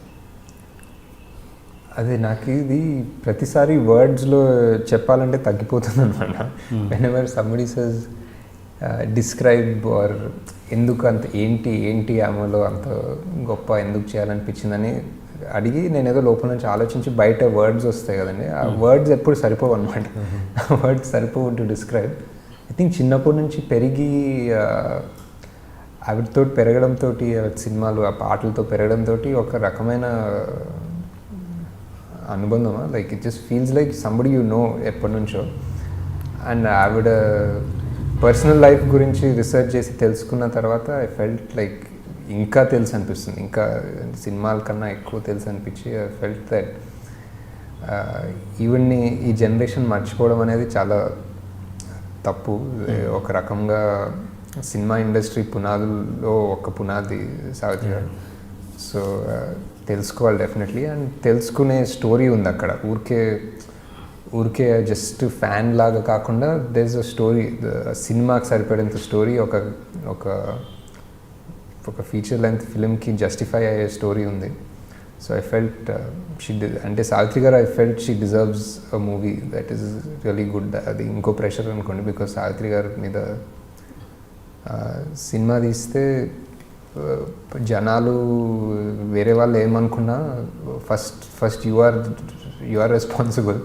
అదే నాకు ఇది ప్రతిసారి వర్డ్స్లో చెప్పాలంటే తగ్గిపోతుంది అనమాట. Whenever somebody says describe or ఎందుకు అంత ఏంటి ఆమెలో అంత గొప్ప ఎందుకు చేయాలనిపించిందని అడిగి నేను ఏదో లోపల నుంచి ఆలోచించి బయట వర్డ్స్ వస్తాయి కదండి, ఆ వర్డ్స్ ఎప్పుడు సరిపోవు అనమాట. ఆ వర్డ్స్ సరిపోవు టు డిస్క్రైబ్. ఐ థింక్ చిన్నప్పటి నుంచి పెరిగి ఆవిడతో పెరగడంతో, సినిమాలు ఆ పాటలతో పెరగడంతో ఒక రకమైన అనుబంధమా, like it just feels like somebody you know ఎప్పటి నుంచో. అండ్ ఆవిడ పర్సనల్ లైఫ్ గురించి రీసెర్చ్ చేసి తెలుసుకున్న తర్వాత ఐ ఫెల్ట్ లైక్ ఇంకా తెలుసు అనిపిస్తుంది, ఇంకా సినిమాల కన్నా ఎక్కువ తెలుసు అనిపించి ఐ ఫెల్ట్ దట్ ఈవెన్ని ఈ జనరేషన్ మర్చిపోవడం అనేది చాలా తప్పు. ఒక రకంగా సినిమా ఇండస్ట్రీ పునాదుల్లో ఒక పునాది సావిత్రి గారు. సో తెలుసుకోవాలి డెఫినెట్లీ. అండ్ తెలుసుకునే స్టోరీ ఉంది అక్కడ, ఊరికే జస్ట్ ఫ్యాన్ లాగా కాకుండా దేర్ ఇస్ అ స్టోరీ, సినిమాకి సరిపడేంత స్టోరీ, ఒక ఫీచర్ లెంత్ ఫిలింకి జస్టిఫై అయ్యే స్టోరీ ఉంది. సో ఐ ఫెల్ట్ అంటే సావిత్రి గారు I felt she deserves a movie that is really good. అది ఇంకో ప్రెషర్ అనుకోండి, బికాస్ సావిత్రి గారి మీద సినిమా తీస్తే జనాలు వేరే వాళ్ళు ఏమనుకున్నా first you are responsible.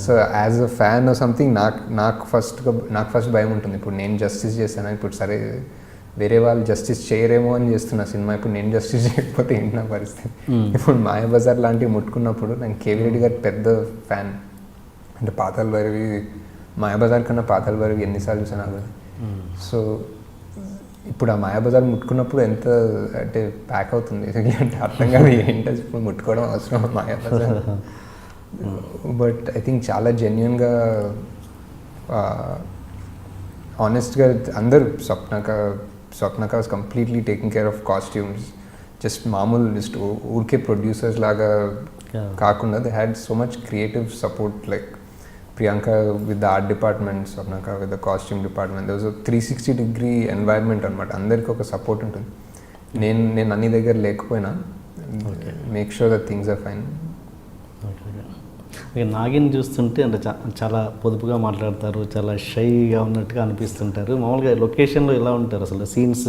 So as a fan or something నాకు ఫస్ట్ భయం ఉంటుంది. ఇప్పుడు నేను జస్టిస్ చేశాను, ఇప్పుడు సరే వేరే వాళ్ళు జస్టిస్ చేయరేమో అని చేస్తున్నా సినిమా, ఇప్పుడు నేను జస్టిస్ చేయకపోతే ఏంటి నా పరిస్థితి. ఇప్పుడు మాయాబజార్ లాంటివి ముట్టుకున్నప్పుడు నేను కేవీ రెడ్డి గారి పెద్ద ఫ్యాన్. అంటే పాతాళ భైరవి, మాయాబజార్ కన్నా పాతాళ భైరవి ఎన్నిసార్లు చూసాను అది. సో ఇప్పుడు ఆ మాయాబజార్ ముట్టుకున్నప్పుడు ఎంత అంటే ప్యాక్ అవుతుంది అంటే అర్థం కాదు ఏంటో ఇప్పుడు ముట్టుకోవడం అవసరం మాయాబజార్. బట్ ఐ థింక్ చాలా జెన్యున్గా ఆనెస్ట్గా అందరూ స్వప్నక was completely taking care of costumes. Just మామూలు జస్ట్ ఊరికే ప్రొడ్యూసర్స్ లాగా కాకుండా they had so much creative support, like Priyanka with the art department, స్వప్నక with the costume department. There was 360-degree environment అనమాట. అందరికీ ఒక సపోర్ట్ ఉంటుంది. నేను అన్ని దగ్గర లేకపోయినా make sure that things are fine. ఇక నాగిని చూస్తుంటే అంటే చాలా పొదుపుగా మాట్లాడతారు, చాలా షైగా ఉన్నట్టుగా అనిపిస్తుంటారు. మామూలుగా లొకేషన్లో ఎలా ఉంటారు అసలు సీన్స్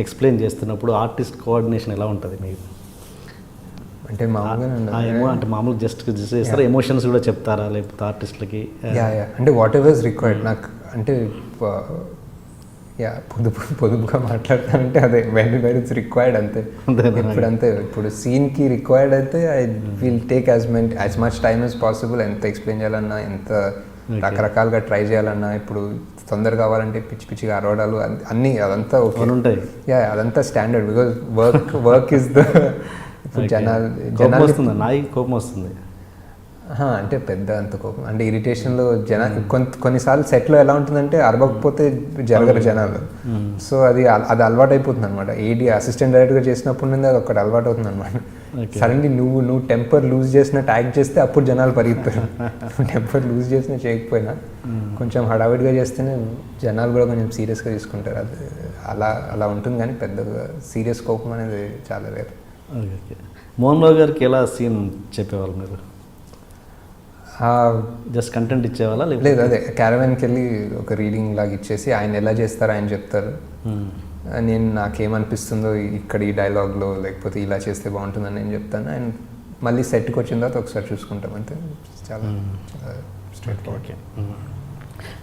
ఎక్స్ప్లెయిన్ చేస్తున్నప్పుడు ఆర్టిస్ట్ కోఆర్డినేషన్ ఎలా ఉంటుంది మీకు? అంటే అంటే మామూలు జస్ట్ చేస్తారా, ఎమోషన్స్ కూడా చెప్తారా లేకపోతే ఆర్టిస్ట్లకి? అంటే వాట్ ఎవర్ ఇస్ రిక్వైర్డ్. నాకు అంటే పొదుపుగా మాట్లాడతానంటే అదే వెన్ ఇట్స్ రిక్వైర్డ్ అంతే. ఇప్పుడు అంతే, ఇప్పుడు సీన్కి రిక్వైర్డ్ అయితే I will take as much time as possible. ఎంత ఎక్స్ప్లెయిన్ చేయాలన్నా, ఎంత రకరకాలుగా ట్రై చేయాలన్నా, ఇప్పుడు తొందర కావాలంటే పిచ్చి పిచ్చిగా అరవడాలు అన్నీ అదంతా ఓకే ఉంటాయి. అదంతా standard, because work is the కోపం వస్తుంది అంటే పెద్ద అంత కోపం అంటే ఇరిటేషన్లో కొన్నిసార్లు సెట్లో ఎలా ఉంటుందంటే అరవకపోతే జరగరు జనాలు. సో అది అలవాటు అయిపోతుంది అనమాట. అసిస్టెంట్ డైరెక్టర్గా చేసినప్పుడు నుండి అది ఒకటి అలవాటు అవుతుంది అనమాట. సడన్లీ నువ్వు టెంపర్ లూజ్ చేసిన ట్యాగ్ చేస్తే అప్పుడు జనాలు పరిగెత్తారు. టెంపర్ లూజ్ చేసినా చేయకపోయినా కొంచెం హడావిడిగా చేస్తేనే జనాలు కూడా కొంచెం సీరియస్గా తీసుకుంటారు. అది అలా ఉంటుంది. కానీ పెద్దగా సీరియస్ కోపం అనేది చాలా రేర్. మోహన్ రావు గారికి ఎలా సీన్ చెప్పేవాళ్ళు మీరు? జస్ట్ కంటెంట్ ఇచ్చేవాళ్ళ? లేదు, అదే క్యారవాన్కి వెళ్ళి ఒక రీడింగ్ లాగా ఇచ్చేసి ఆయన ఎలా చేస్తారో ఆయన చెప్తారు. నేను నాకేమనిపిస్తుందో ఇక్కడ ఈ డైలాగ్లో లేకపోతే ఇలా చేస్తే బాగుంటుందని నేను చెప్తాను. ఆయన మళ్ళీ సెట్కి వచ్చిన తర్వాత ఒకసారి చూసుకుంటాం అంతే. చాలా స్ట్రైట్ ఫార్వర్డ్.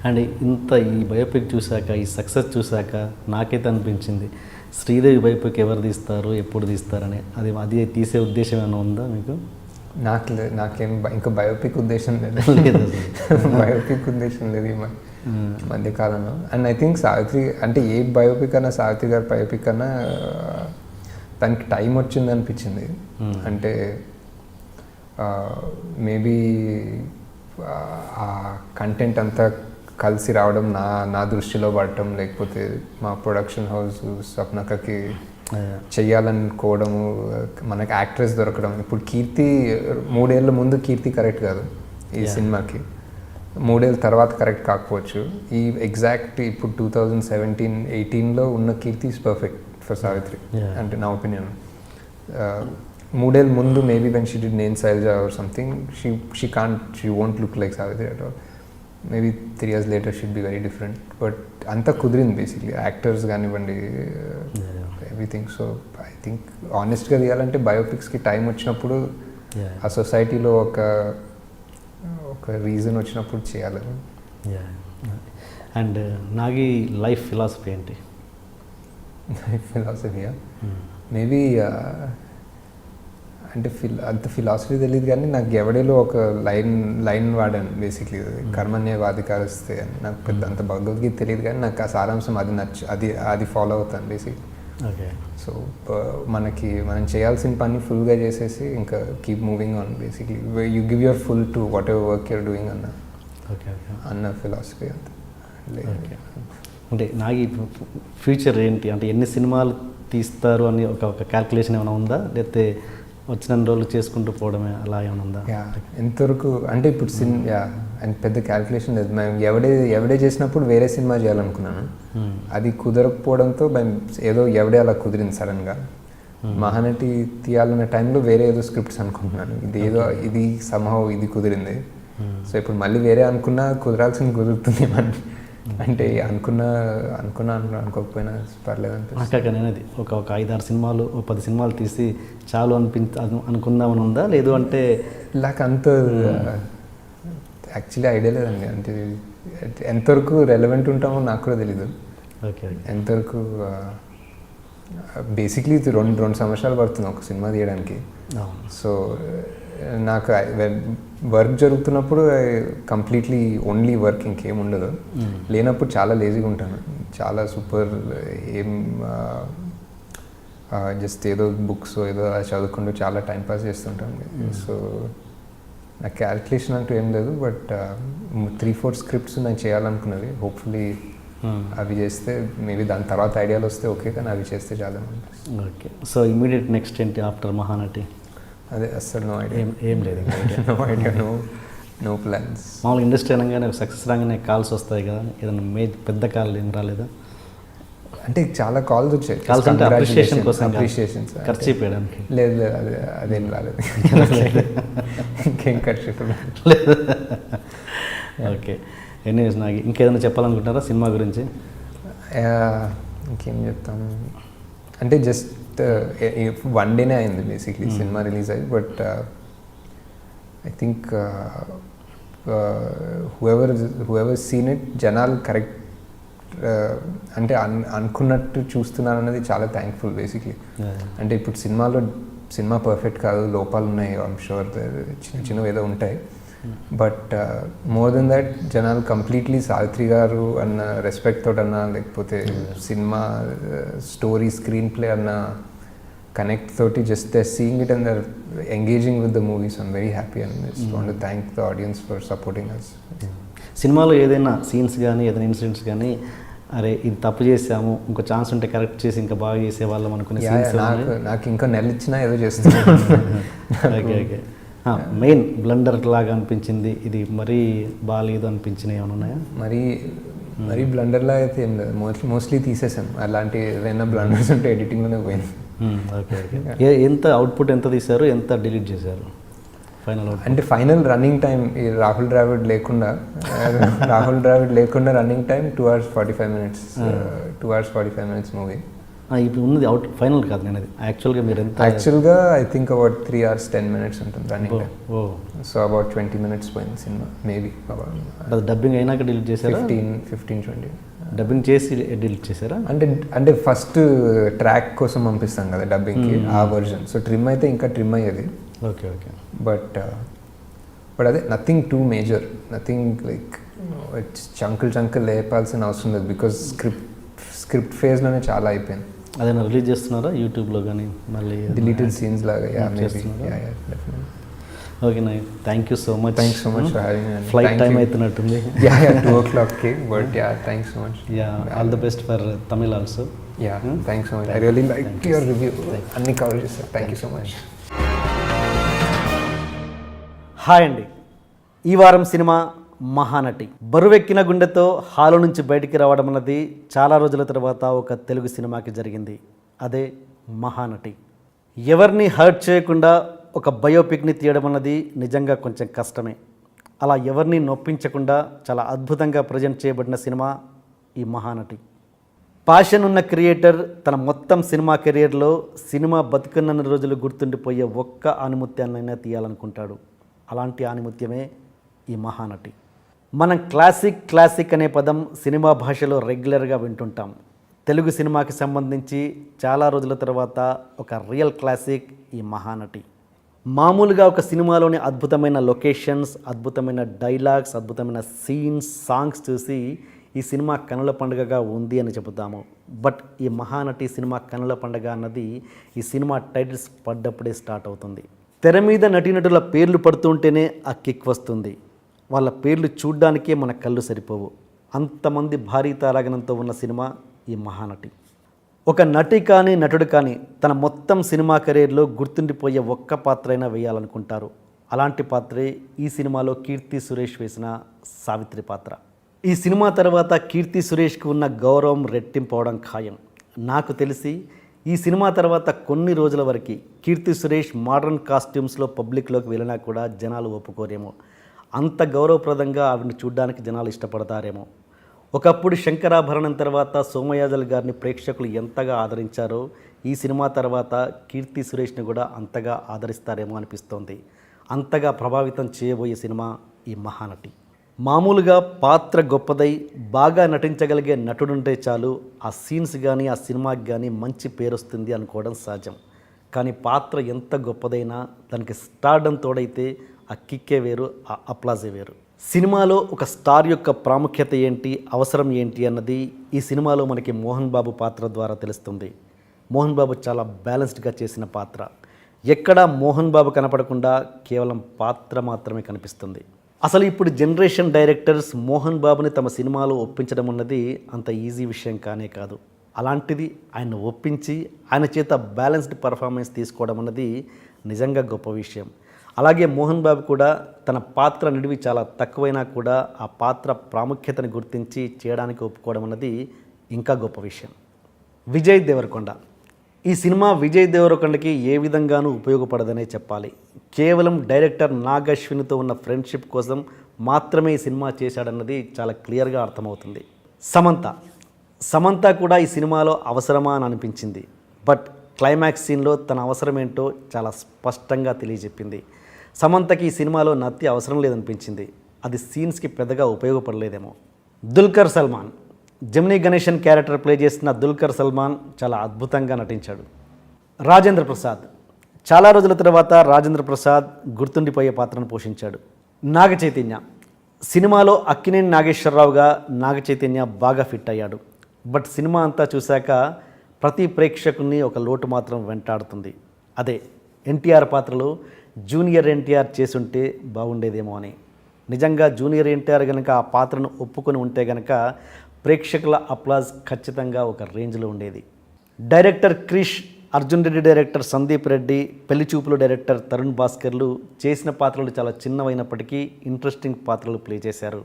అండ్ ఇంత ఈ బయోపిక్ చూశాక, ఈ సక్సెస్ చూశాక నాకైతే అనిపించింది శ్రీదేవి బయోపిక్ ఎవరు తీస్తారు, ఎప్పుడు తీస్తారని. అది తీసే ఉద్దేశం ఏమైనా ఉందా మీకు? నాకేం ఇంకా బయోపిక్ ఉద్దేశం లేదు. బయోపిక్ ఉద్దేశం లేదు ఈ మధ్యకాలంలో. అండ్ ఐ థింక్ సావిత్రి అంటే ఏ బయోపిక్ అన్నా, సావిత్రి గారి బయోపిక్ అన్నా దానికి టైం వచ్చింది అనిపించింది. అంటే మేబీ ఆ కంటెంట్ అంతా కలిసి రావడం, నా దృష్టిలో పడటం, లేకపోతే మా ప్రొడక్షన్ హౌస్ స్వప్నకకి చెయ్యాలనుకోవడము, మనకి యాక్ట్రెస్ దొరకడం. ఇప్పుడు కీర్తి 3 ఏళ్ళ ముందు కీర్తి కరెక్ట్ కాదు ఈ సినిమాకి, 3 ఏళ్ళ తర్వాత కరెక్ట్ కాకపోవచ్చు. ఈ ఎగ్జాక్ట్ ఇప్పుడు 2017-18లో ఉన్న కీర్తి ఈజ్ పర్ఫెక్ట్ ఫర్ సావిత్రి అంటే నా ఒపీనియన్. 3 ఏళ్ళ ముందు మేబీ వెన్ షీ డిడ్ నేన్ Shailaja or something she won't look like Savitri at all. Maybe 3 years later should be very different. But అంతా కుదిరింది బేసిక్లీ, యాక్టర్స్ కానివ్వండి, ఎవ్రీథింగ్. సో ఐ థింక్ ఆనెస్ట్గా తీయాలంటే బయోపిక్స్కి టైం వచ్చినప్పుడు, ఆ సొసైటీలో ఒక రీజన్ వచ్చినప్పుడు చేయాలి. అండ్ నాగి లైఫ్ ఫిలాసఫీ ఏంటి? లైఫ్ ఫిలాసఫీయా మేబీ అంటే అంత ఫిలాసఫీ తెలియదు కానీ నాకు ఎవడేలో ఒక లైన్ వాడాను బేసిక్లీ, కర్మణ్యేవాధికారస్తే అని. నాకు పెద్ద అంత భగవద్గీత తెలియదు కానీ నాకు ఆ సారాంశం అది ఫాలో అవుతాను బేసిక్లీ. సో మనం చేయాల్సిన పని ఫుల్గా చేసేసి ఇంకా keep moving on basically. You give your full to what ever work you're doing అన్న ఫిలాసఫీ అంతే. అంటే నాగి ఫ్యూచర్ ఏంటి అంటే ఎన్ని సినిమాలు తీస్తారు అని ఒక క్యాల్కులేషన్ ఏమైనా ఉందా, లేకపోతే వచ్చిన రోజులు చేసుకుంటూ పోవడమే అలా ఏమైనా ఉందా? ఎంతవరకు అంటే ఇప్పుడు అండ్ పెద్ద క్యాల్కులేషన్ లేదు. మేము ఎవడే చేసినప్పుడు వేరే సినిమా చేయాలనుకున్నాను, అది కుదరకపోవడంతో ఏదో ఎవడే అలా కుదిరింది సడన్గా. మహానటి తీయాలన్న టైంలో వేరే ఏదో స్క్రిప్ట్స్ అనుకుంటున్నాను, ఇది somehow ఇది కుదిరింది. సో ఇప్పుడు మళ్ళీ వేరే అనుకున్నా కుదరాల్సింది కుదురుతుంది అంటే అనుకోకపోయినా పర్లేదు అనిపిస్తుంది. నేను అది ఒక 5-6 సినిమాలు 10 సినిమాలు తీసి చాలు అనుకుందామని ఉందా, లేదు అంటే నాకు అంత యాక్చువల్లీ ఐడియా లేదండి. అంటే ఎంతవరకు రెలవెంట్ ఉంటామో నాకు కూడా తెలీదు. ఓకే, ఎంతవరకు బేసిక్లీ 2 సంవత్సరాలు పడుతుంది ఒక సినిమా తీయడానికి. సో నాకు వర్క్ జరుగుతున్నప్పుడు కంప్లీట్లీ ఓన్లీ వర్క్, ఇంకేం ఉండదు. లేనప్పుడు చాలా లేజీగా ఉంటాను, చాలా సూపర్ ఏం జస్ట్ ఏదో బుక్స్ ఏదో చదువుకుంటూ చాలా టైంపాస్ చేస్తుంటాను. సో నా క్యాల్కులేషన్ అంటూ ఏం లేదు, బట్ 3-4 స్క్రిప్ట్స్ నేను చేయాలనుకున్నది. హోప్ఫుల్లీ అవి చేస్తే మేబీ దాని తర్వాత ఐడియాలు వస్తే ఓకే, కానీ అవి చేస్తే చాలా అనిపిస్తుంది. ఓకే, సో ఇమీడియట్ నెక్స్ట్ ఏంటి ఆఫ్టర్ మహానటి? అదే అస్సలు నో ఐడియా, ఏం లేదు. No plans. మామూలు ఇండస్ట్రీ అనగానే సక్సెస్ రాగానే కాల్స్ వస్తాయి కదా, ఏదైనా పెద్ద కాల్ ఏం రాలేదా? అంటే చాలా కాల్స్ వచ్చాయి, కాల్స్ అంటే అప్రిషియేషన్ కోసం, అప్రిషియేషన్స్ ఖర్చు చేయడానికి. లేదు అదేం రాలేదు. ఇంకేం ఖర్చు లేదు. ఓకే, ఎనీవేస్ నాకు ఇంకేదైనా చెప్పాలనుకుంటున్నారా సినిమా గురించి? ఇంకేం చెప్తాము అంటే జస్ట్ 1 డేనే అయింది బేసిక్లీ సినిమా రిలీజ్ అయ్యి. But I think whoever scene it జనాలు కరెక్ట్ అంటే అనుకున్నట్టు చూస్తున్నారు అనేది చాలా థ్యాంక్ఫుల్ బేసిక్లీ. అంటే ఇప్పుడు సినిమా పర్ఫెక్ట్ కాదు, లోపాలు ఉన్నాయి, ఐమ్ షూర్ చిన్న ఏదో ఉంటాయి. బట్ మోర్ దెన్ దాట్ జనాలు కంప్లీట్లీ సావిత్రి గారు అన్న రెస్పెక్ట్ తోటి అన్నా, లేకపోతే సినిమా స్టోరీ స్క్రీన్ ప్లే అన్న కనెక్ట్ తోటి just they seeing it and they're engaging with the movies. I'm very happy and just want to thank the audience for supporting us. సినిమాలో ఏదైనా సీన్స్ కానీ ఏదైనా ఇన్సిడెంట్స్ కానీ అరే ఇది తప్పు చేసాము, ఇంకో ఛాన్స్ ఉంటే కరెక్ట్ చేసి ఇంకా బాగా చేసేవాళ్ళం అనుకునే సీన్స్? నాకు ఇంకా నెల ఇచ్చినా ఏదో చేస్తున్నాను. ఓకే ఓకే, మెయిన్ బ్లండర్ లాగా అనిపించింది, ఇది మరీ బాగాలేదు అనిపించినవి ఏమైనా ఉన్నాయా? మరీ బ్లండర్లా అయితే ఏం లేదు, మోస్ట్లీ తీసేసాను. అలాంటి ఏదైనా బ్లండర్స్ ఉంటే ఎడిటింగ్లోనే పోయింది. ఓకే ఓకే, ఎంత అవుట్పుట్ ఎంత తీశారు, ఎంత డిలీట్ చేశారు ఫైనల్ అవుట్? అంటే ఫైనల్ రన్నింగ్ టైం ఈ రాహుల్ ద్రావిడ్ లేకుండా running time 2 hours 45 minutes. 2 hours 45 minutes movie. ఇప్పుడు ఉన్నది అవుట్ ఫైనల్ కాదు, నేను అది యాక్చువల్గా మీరు ఎంత? యాక్చువల్గా I think about 3 hours 10 minutes ఉంటుంది running time. So about 20 minutes పోయింది సినిమా మేబీ. అది డబ్బింగ్ అయినాక డిలీట్ చేశారా? 15-20 డబ్బింగ్ చేసి డిలీట్ చేశారా? అంటే ఫస్ట్ ట్రాక్ కోసం పంపిస్తాం కదా డబ్బింగ్కి, ఆ వర్జన్. సో ట్రిమ్ అయితే ఇంకా ట్రిమ్ అయ్యేది. ఓకే ఓకే, బట్ అదే nothing too major, nothing like చంకులు లేపాల్సిన అవసరం లేదు, బికాజ్ స్క్రిప్ట్ ఫేజ్లోనే చాలా అయిపోయింది. అదేనా రిలీజ్ చేస్తున్నారా యూట్యూబ్లో కానీ మళ్ళీ డిలీటెడ్ సీన్స్ లాగా? ఓకే నాయ్, thank you so much. Thanks so much for having me. Flight time అవుతున్నట్టుంది. 2 o'clock, but thanks so much. All the best for Tamil also. Thanks so much. I really like your review, అన్ని cover చేస్తారు. Thank you so much. Hi అండి, ఈ వారం సినిమా మహానటి. బరువెక్కిన గుండెతో hall నుంచి బయటికి రావడం అన్నది చాలా రోజుల తర్వాత ఒక తెలుగు సినిమాకి జరిగింది. అదే మహానటి. ఎవరిని హర్ట్ చేయకుండా ఒక బయోపిక్ని తీయడం అన్నది నిజంగా కొంచెం కష్టమే. అలా ఎవరిని నొప్పించకుండా చాలా అద్భుతంగా ప్రజెంట్ చేయబడిన సినిమా ఈ మహానటి. ప్యాషన్ ఉన్న క్రియేటర్ తన మొత్తం సినిమా కెరియర్లో సినిమా బతుకున్న రోజులు గుర్తుండిపోయే ఒక్క ఆణిముత్యాన్నైనా తీయాలనుకుంటాడు. అలాంటి ఆణిముత్యమే ఈ మహానటి. మనం క్లాసిక్ అనే పదం సినిమా భాషలో రెగ్యులర్గా వింటుంటాం. తెలుగు సినిమాకి సంబంధించి చాలా రోజుల తర్వాత ఒక రియల్ క్లాసిక్ ఈ మహానటి. మామూలుగా ఒక సినిమాలోని అద్భుతమైన లొకేషన్స్, అద్భుతమైన డైలాగ్స్, అద్భుతమైన సీన్స్, సాంగ్స్ చూసి ఈ సినిమా కనుల పండుగగా ఉంది అని చెబుతాము. బట్ ఈ మహానటి సినిమా కనుల పండుగ అన్నది ఈ సినిమా టైటిల్స్ పడ్డప్పుడే స్టార్ట్ అవుతుంది. తెర మీద నటీనటుల పేర్లు పడుతుంటేనే ఆ కిక్ వస్తుంది. వాళ్ళ పేర్లు చూడ్డానికే మన కళ్ళు సరిపోవు. అంతమంది భారీ తారాగణంతో ఉన్న సినిమా ఈ మహానటి. ఒక నటి కానీ నటుడు కానీ తన మొత్తం సినిమా కెరీర్లో గుర్తుండిపోయే ఒక్క పాత్ర అయినా వేయాలనుకుంటారు. అలాంటి పాత్రే ఈ సినిమాలో కీర్తి సురేష్ వేసిన సావిత్రి పాత్ర. ఈ సినిమా తర్వాత కీర్తి సురేష్కి ఉన్న గౌరవం రెట్టింపవడం ఖాయం. నాకు తెలిసి ఈ సినిమా తర్వాత కొన్ని రోజుల వరకు కీర్తి సురేష్ మోడర్న్ కాస్ట్యూమ్స్లో పబ్లిక్లోకి వెళ్ళినా కూడా జనాలు ఒప్పుకోరేమో, అంత గౌరవప్రదంగా ఆవిడని చూడ్డానికి జనాలు ఇష్టపడతారేమో. ఒకప్పుడు శంకరాభరణం తర్వాత సోమయాజులు గారిని ప్రేక్షకులు ఎంతగా ఆదరించారో ఈ సినిమా తర్వాత కీర్తి సురేష్ని కూడా అంతగా ఆదరిస్తారేమో అనిపిస్తోంది. అంతగా ప్రభావితం చేయబోయే సినిమా ఈ మహానటి. మామూలుగా పాత్ర గొప్పదై బాగా నటించగలిగే నటుడుంటే చాలు, ఆ సీన్స్ కానీ ఆ సినిమాకి కానీ మంచి పేరు వస్తుంది అనుకోవడం సహజం. కానీ పాత్ర ఎంత గొప్పదైనా దానికి స్టార్డమ్ తోడైతే ఆ కిక్కే వేరు, ఆ అప్లాజే వేరు. సినిమాలో ఒక స్టార్ యొక్క ప్రాముఖ్యత ఏంటి, అవసరం ఏంటి అన్నది ఈ సినిమాలో మనకి మోహన్ బాబు పాత్ర ద్వారా తెలుస్తుంది. మోహన్ బాబు చాలా బ్యాలెన్స్డ్గా చేసిన పాత్ర. ఎక్కడా మోహన్ బాబు కనపడకుండా కేవలం పాత్ర మాత్రమే కనిపిస్తుంది. అసలు ఇప్పుడు జనరేషన్ డైరెక్టర్స్ మోహన్ బాబుని తమ సినిమాలో ఒప్పించడం అన్నది అంత ఈజీ విషయం కానే కాదు. అలాంటిది ఆయన ఒప్పించి ఆయన చేత బ్యాలెన్స్డ్ పర్ఫార్మెన్స్ తీసుకోవడం అన్నది నిజంగా గొప్ప విషయం. అలాగే మోహన్ బాబు కూడా తన పాత్ర నిడివి చాలా తక్కువైనా కూడా ఆ పాత్ర ప్రాముఖ్యతను గుర్తించి చేయడానికి ఒప్పుకోవడం అన్నది ఇంకా గొప్ప విషయం. విజయ్ దేవరకొండ. ఈ సినిమా విజయ్ దేవరకొండకి ఏ విధంగానూ ఉపయోగపడదనే చెప్పాలి. కేవలం డైరెక్టర్ నాగ్ అశ్విన్తో ఉన్న ఫ్రెండ్షిప్ కోసం మాత్రమే ఈ సినిమా చేశాడన్నది చాలా క్లియర్గా అర్థమవుతుంది. సమంత కూడా ఈ సినిమాలో అవసరమా అని అనిపించింది. బట్ క్లైమాక్స్ సీన్లో తన అవసరం ఏంటో చాలా స్పష్టంగా తెలియజెప్పింది. సమంతకి ఈ సినిమాలో నత్తి అవసరం లేదనిపించింది. అది సీన్స్కి పెద్దగా ఉపయోగపడలేదేమో. దుల్కర్ సల్మాన్. జమినీ గణేషన్ క్యారెక్టర్ ప్లే చేస్తున్న దుల్కర్ సల్మాన్ చాలా అద్భుతంగా నటించాడు. రాజేంద్ర ప్రసాద్. చాలా రోజుల తర్వాత రాజేంద్ర ప్రసాద్ గుర్తుండిపోయే పాత్రను పోషించాడు. నాగ చైతన్య. సినిమాలో అక్కినేని నాగేశ్వరరావుగా నాగ చైతన్య బాగా ఫిట్ అయ్యాడు. బట్ సినిమా అంతా చూశాక ప్రతి ప్రేక్షకుని ఒక లోటు మాత్రం వెంటాడుతుంది. అదే ఎన్టీఆర్ పాత్రలో జూనియర్ ఎన్టీఆర్ చేసుంటే బాగుండేదేమో అని. నిజంగా జూనియర్ ఎన్టీఆర్ కనుక ఆ పాత్రను ఒప్పుకొని ఉంటే కనుక ప్రేక్షకుల అప్లాజ్ ఖచ్చితంగా ఒక రేంజ్లో ఉండేది. డైరెక్టర్ క్రిష్, అర్జున్ రెడ్డి డైరెక్టర్ సందీప్ రెడ్డి, పెళ్లి చూపులు డైరెక్టర్ తరుణ్ భాస్కర్లు చేసిన పాత్రలు చాలా చిన్నవైనప్పటికీ ఇంట్రెస్టింగ్ పాత్రలు ప్లే చేశారు.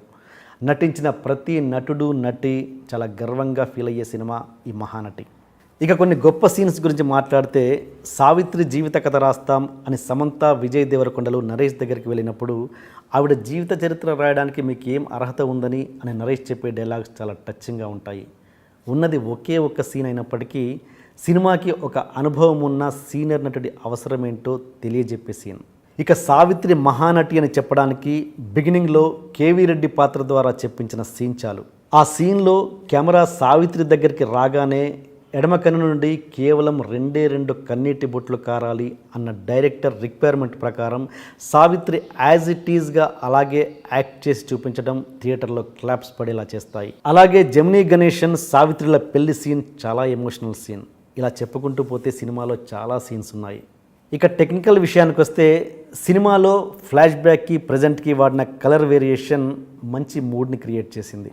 నటించిన ప్రతి నటుడు నటి చాలా గర్వంగా ఫీల్ అయ్యే సినిమా ఈ మహానటి. ఇక కొన్ని గొప్ప సీన్స్ గురించి మాట్లాడితే, సావిత్రి జీవిత కథ రాస్తాం అని సమంత, విజయ్ దేవరకొండలు నరేష్ దగ్గరికి వెళ్ళినప్పుడు ఆవిడ జీవిత చరిత్ర రాయడానికి మీకు ఏం అర్హత ఉందని అని నరేష్ చెప్పే డైలాగ్స్ చాలా టచ్చింగ్గా ఉంటాయి. ఉన్నది ఒకే ఒక్క సీన్ అయినప్పటికీ సినిమాకి ఒక అనుభవం ఉన్న సీనియర్ నటుడి అవసరమేంటో తెలియజెప్పే సీన్. ఇక సావిత్రి మహానటి అని చెప్పడానికి బిగినింగ్లో కేవీ రెడ్డి పాత్ర ద్వారా చెప్పించిన సీన్ చాలు. ఆ సీన్లో కెమెరా సావిత్రి దగ్గరికి రాగానే ఎడమ కన్ను నుండి కేవలం 2 కన్నీటి బొట్లు కారాలి అన్న డైరెక్టర్ రిక్వైర్మెంట్ ప్రకారం సావిత్రి యాజ్ ఇట్ ఈజ్గా అలాగే యాక్ట్ చేసి చూపించడం థియేటర్లో క్లాప్స్ పడేలా చేస్తాయి. అలాగే జమినీ గణేషన్ సావిత్రిల పెళ్లి సీన్ చాలా ఎమోషనల్ సీన్. ఇలా చెప్పుకుంటూ పోతే సినిమాలో చాలా సీన్స్ ఉన్నాయి. ఇక టెక్నికల్ విషయానికి వస్తే సినిమాలో ఫ్లాష్ బ్యాక్కి ప్రజెంట్కి వాడిన కలర్ వేరియేషన్ మంచి మూడ్ని క్రియేట్ చేసింది.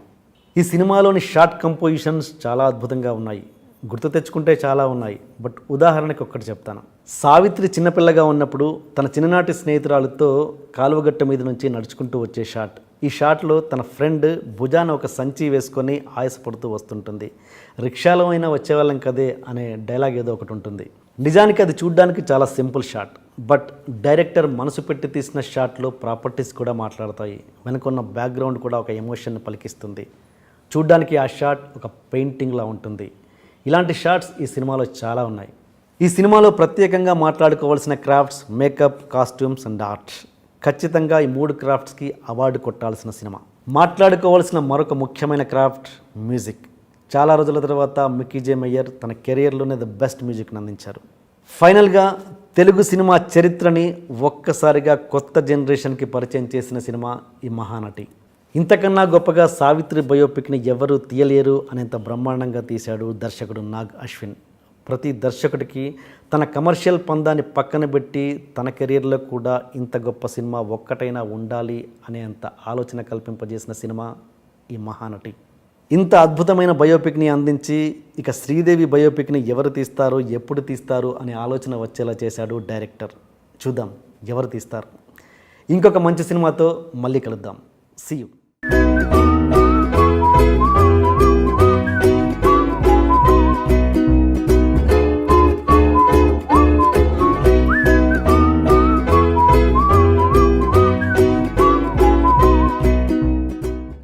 ఈ సినిమాలోని షార్ట్ కంపోజిషన్స్ చాలా అద్భుతంగా ఉన్నాయి. గుర్తు తెచ్చుకుంటే చాలా ఉన్నాయి. బట్ ఉదాహరణకి ఒక్కటి చెప్తాను. సావిత్రి చిన్నపిల్లగా ఉన్నప్పుడు తన చిన్ననాటి స్నేహితురాలతో కాలువగట్ట మీద నుంచి నడుచుకుంటూ వచ్చే షాట్. ఈ షాట్లో తన ఫ్రెండ్ భుజాన ఒక సంచి వేసుకొని ఆయాసపడుతూ వస్తుంటుంది. రిక్షాలో అయినా వచ్చేవాళ్ళం కదే అనే డైలాగ్ ఏదో ఒకటి ఉంటుంది. నిజానికి అది చూడ్డానికి చాలా సింపుల్ షాట్. బట్ డైరెక్టర్ మనసు పెట్టి తీసిన షాట్లో ప్రాపర్టీస్ కూడా మాట్లాడతాయి. వెనుకున్న బ్యాక్గ్రౌండ్ కూడా ఒక ఎమోషన్ని పలికిస్తుంది. చూడ్డానికి ఆ షాట్ ఒక పెయింటింగ్లా ఉంటుంది. ఇలాంటి షాట్స్ ఈ సినిమాలో చాలా ఉన్నాయి. ఈ సినిమాలో ప్రత్యేకంగా మాట్లాడుకోవాల్సిన crafts, makeup, costumes and art. ఖచ్చితంగా ఈ 3 క్రాఫ్ట్స్కి అవార్డు కొట్టాల్సిన సినిమా. మాట్లాడుకోవాల్సిన మరొక ముఖ్యమైన క్రాఫ్ట్ మ్యూజిక్. చాలా రోజుల తర్వాత మిక్కీ జే మేయర్ తన కెరియర్లోనే ద బెస్ట్ మ్యూజిక్ని అందించారు. ఫైనల్గా తెలుగు సినిమా చరిత్రని ఒక్కసారిగా కొత్త జనరేషన్కి పరిచయం చేసిన సినిమా ఈ మహానటి. ఇంతకన్నా గొప్పగా సావిత్రి బయోపిక్ని ఎవరు తీయలేరు అనేంత బ్రహ్మాండంగా తీశాడు దర్శకుడు నాగ్ అశ్విన్. ప్రతి దర్శకుడికి తన కమర్షియల్ పందాన్ని పక్కన పెట్టి తన కెరీర్లో కూడా ఇంత గొప్ప సినిమా ఒక్కటైనా ఉండాలి అనేంత ఆలోచన కల్పింపజేసిన సినిమా ఈ మహానటి. ఇంత అద్భుతమైన బయోపిక్ని అందించి ఇక శ్రీదేవి బయోపిక్ని ఎవరు తీస్తారు, ఎప్పుడు తీస్తారు అనే ఆలోచన వచ్చేలా చేశాడు డైరెక్టర్. చూద్దాం ఎవరు తీస్తారు. ఇంకొక మంచి సినిమాతో మళ్ళీ కలుద్దాం. See you.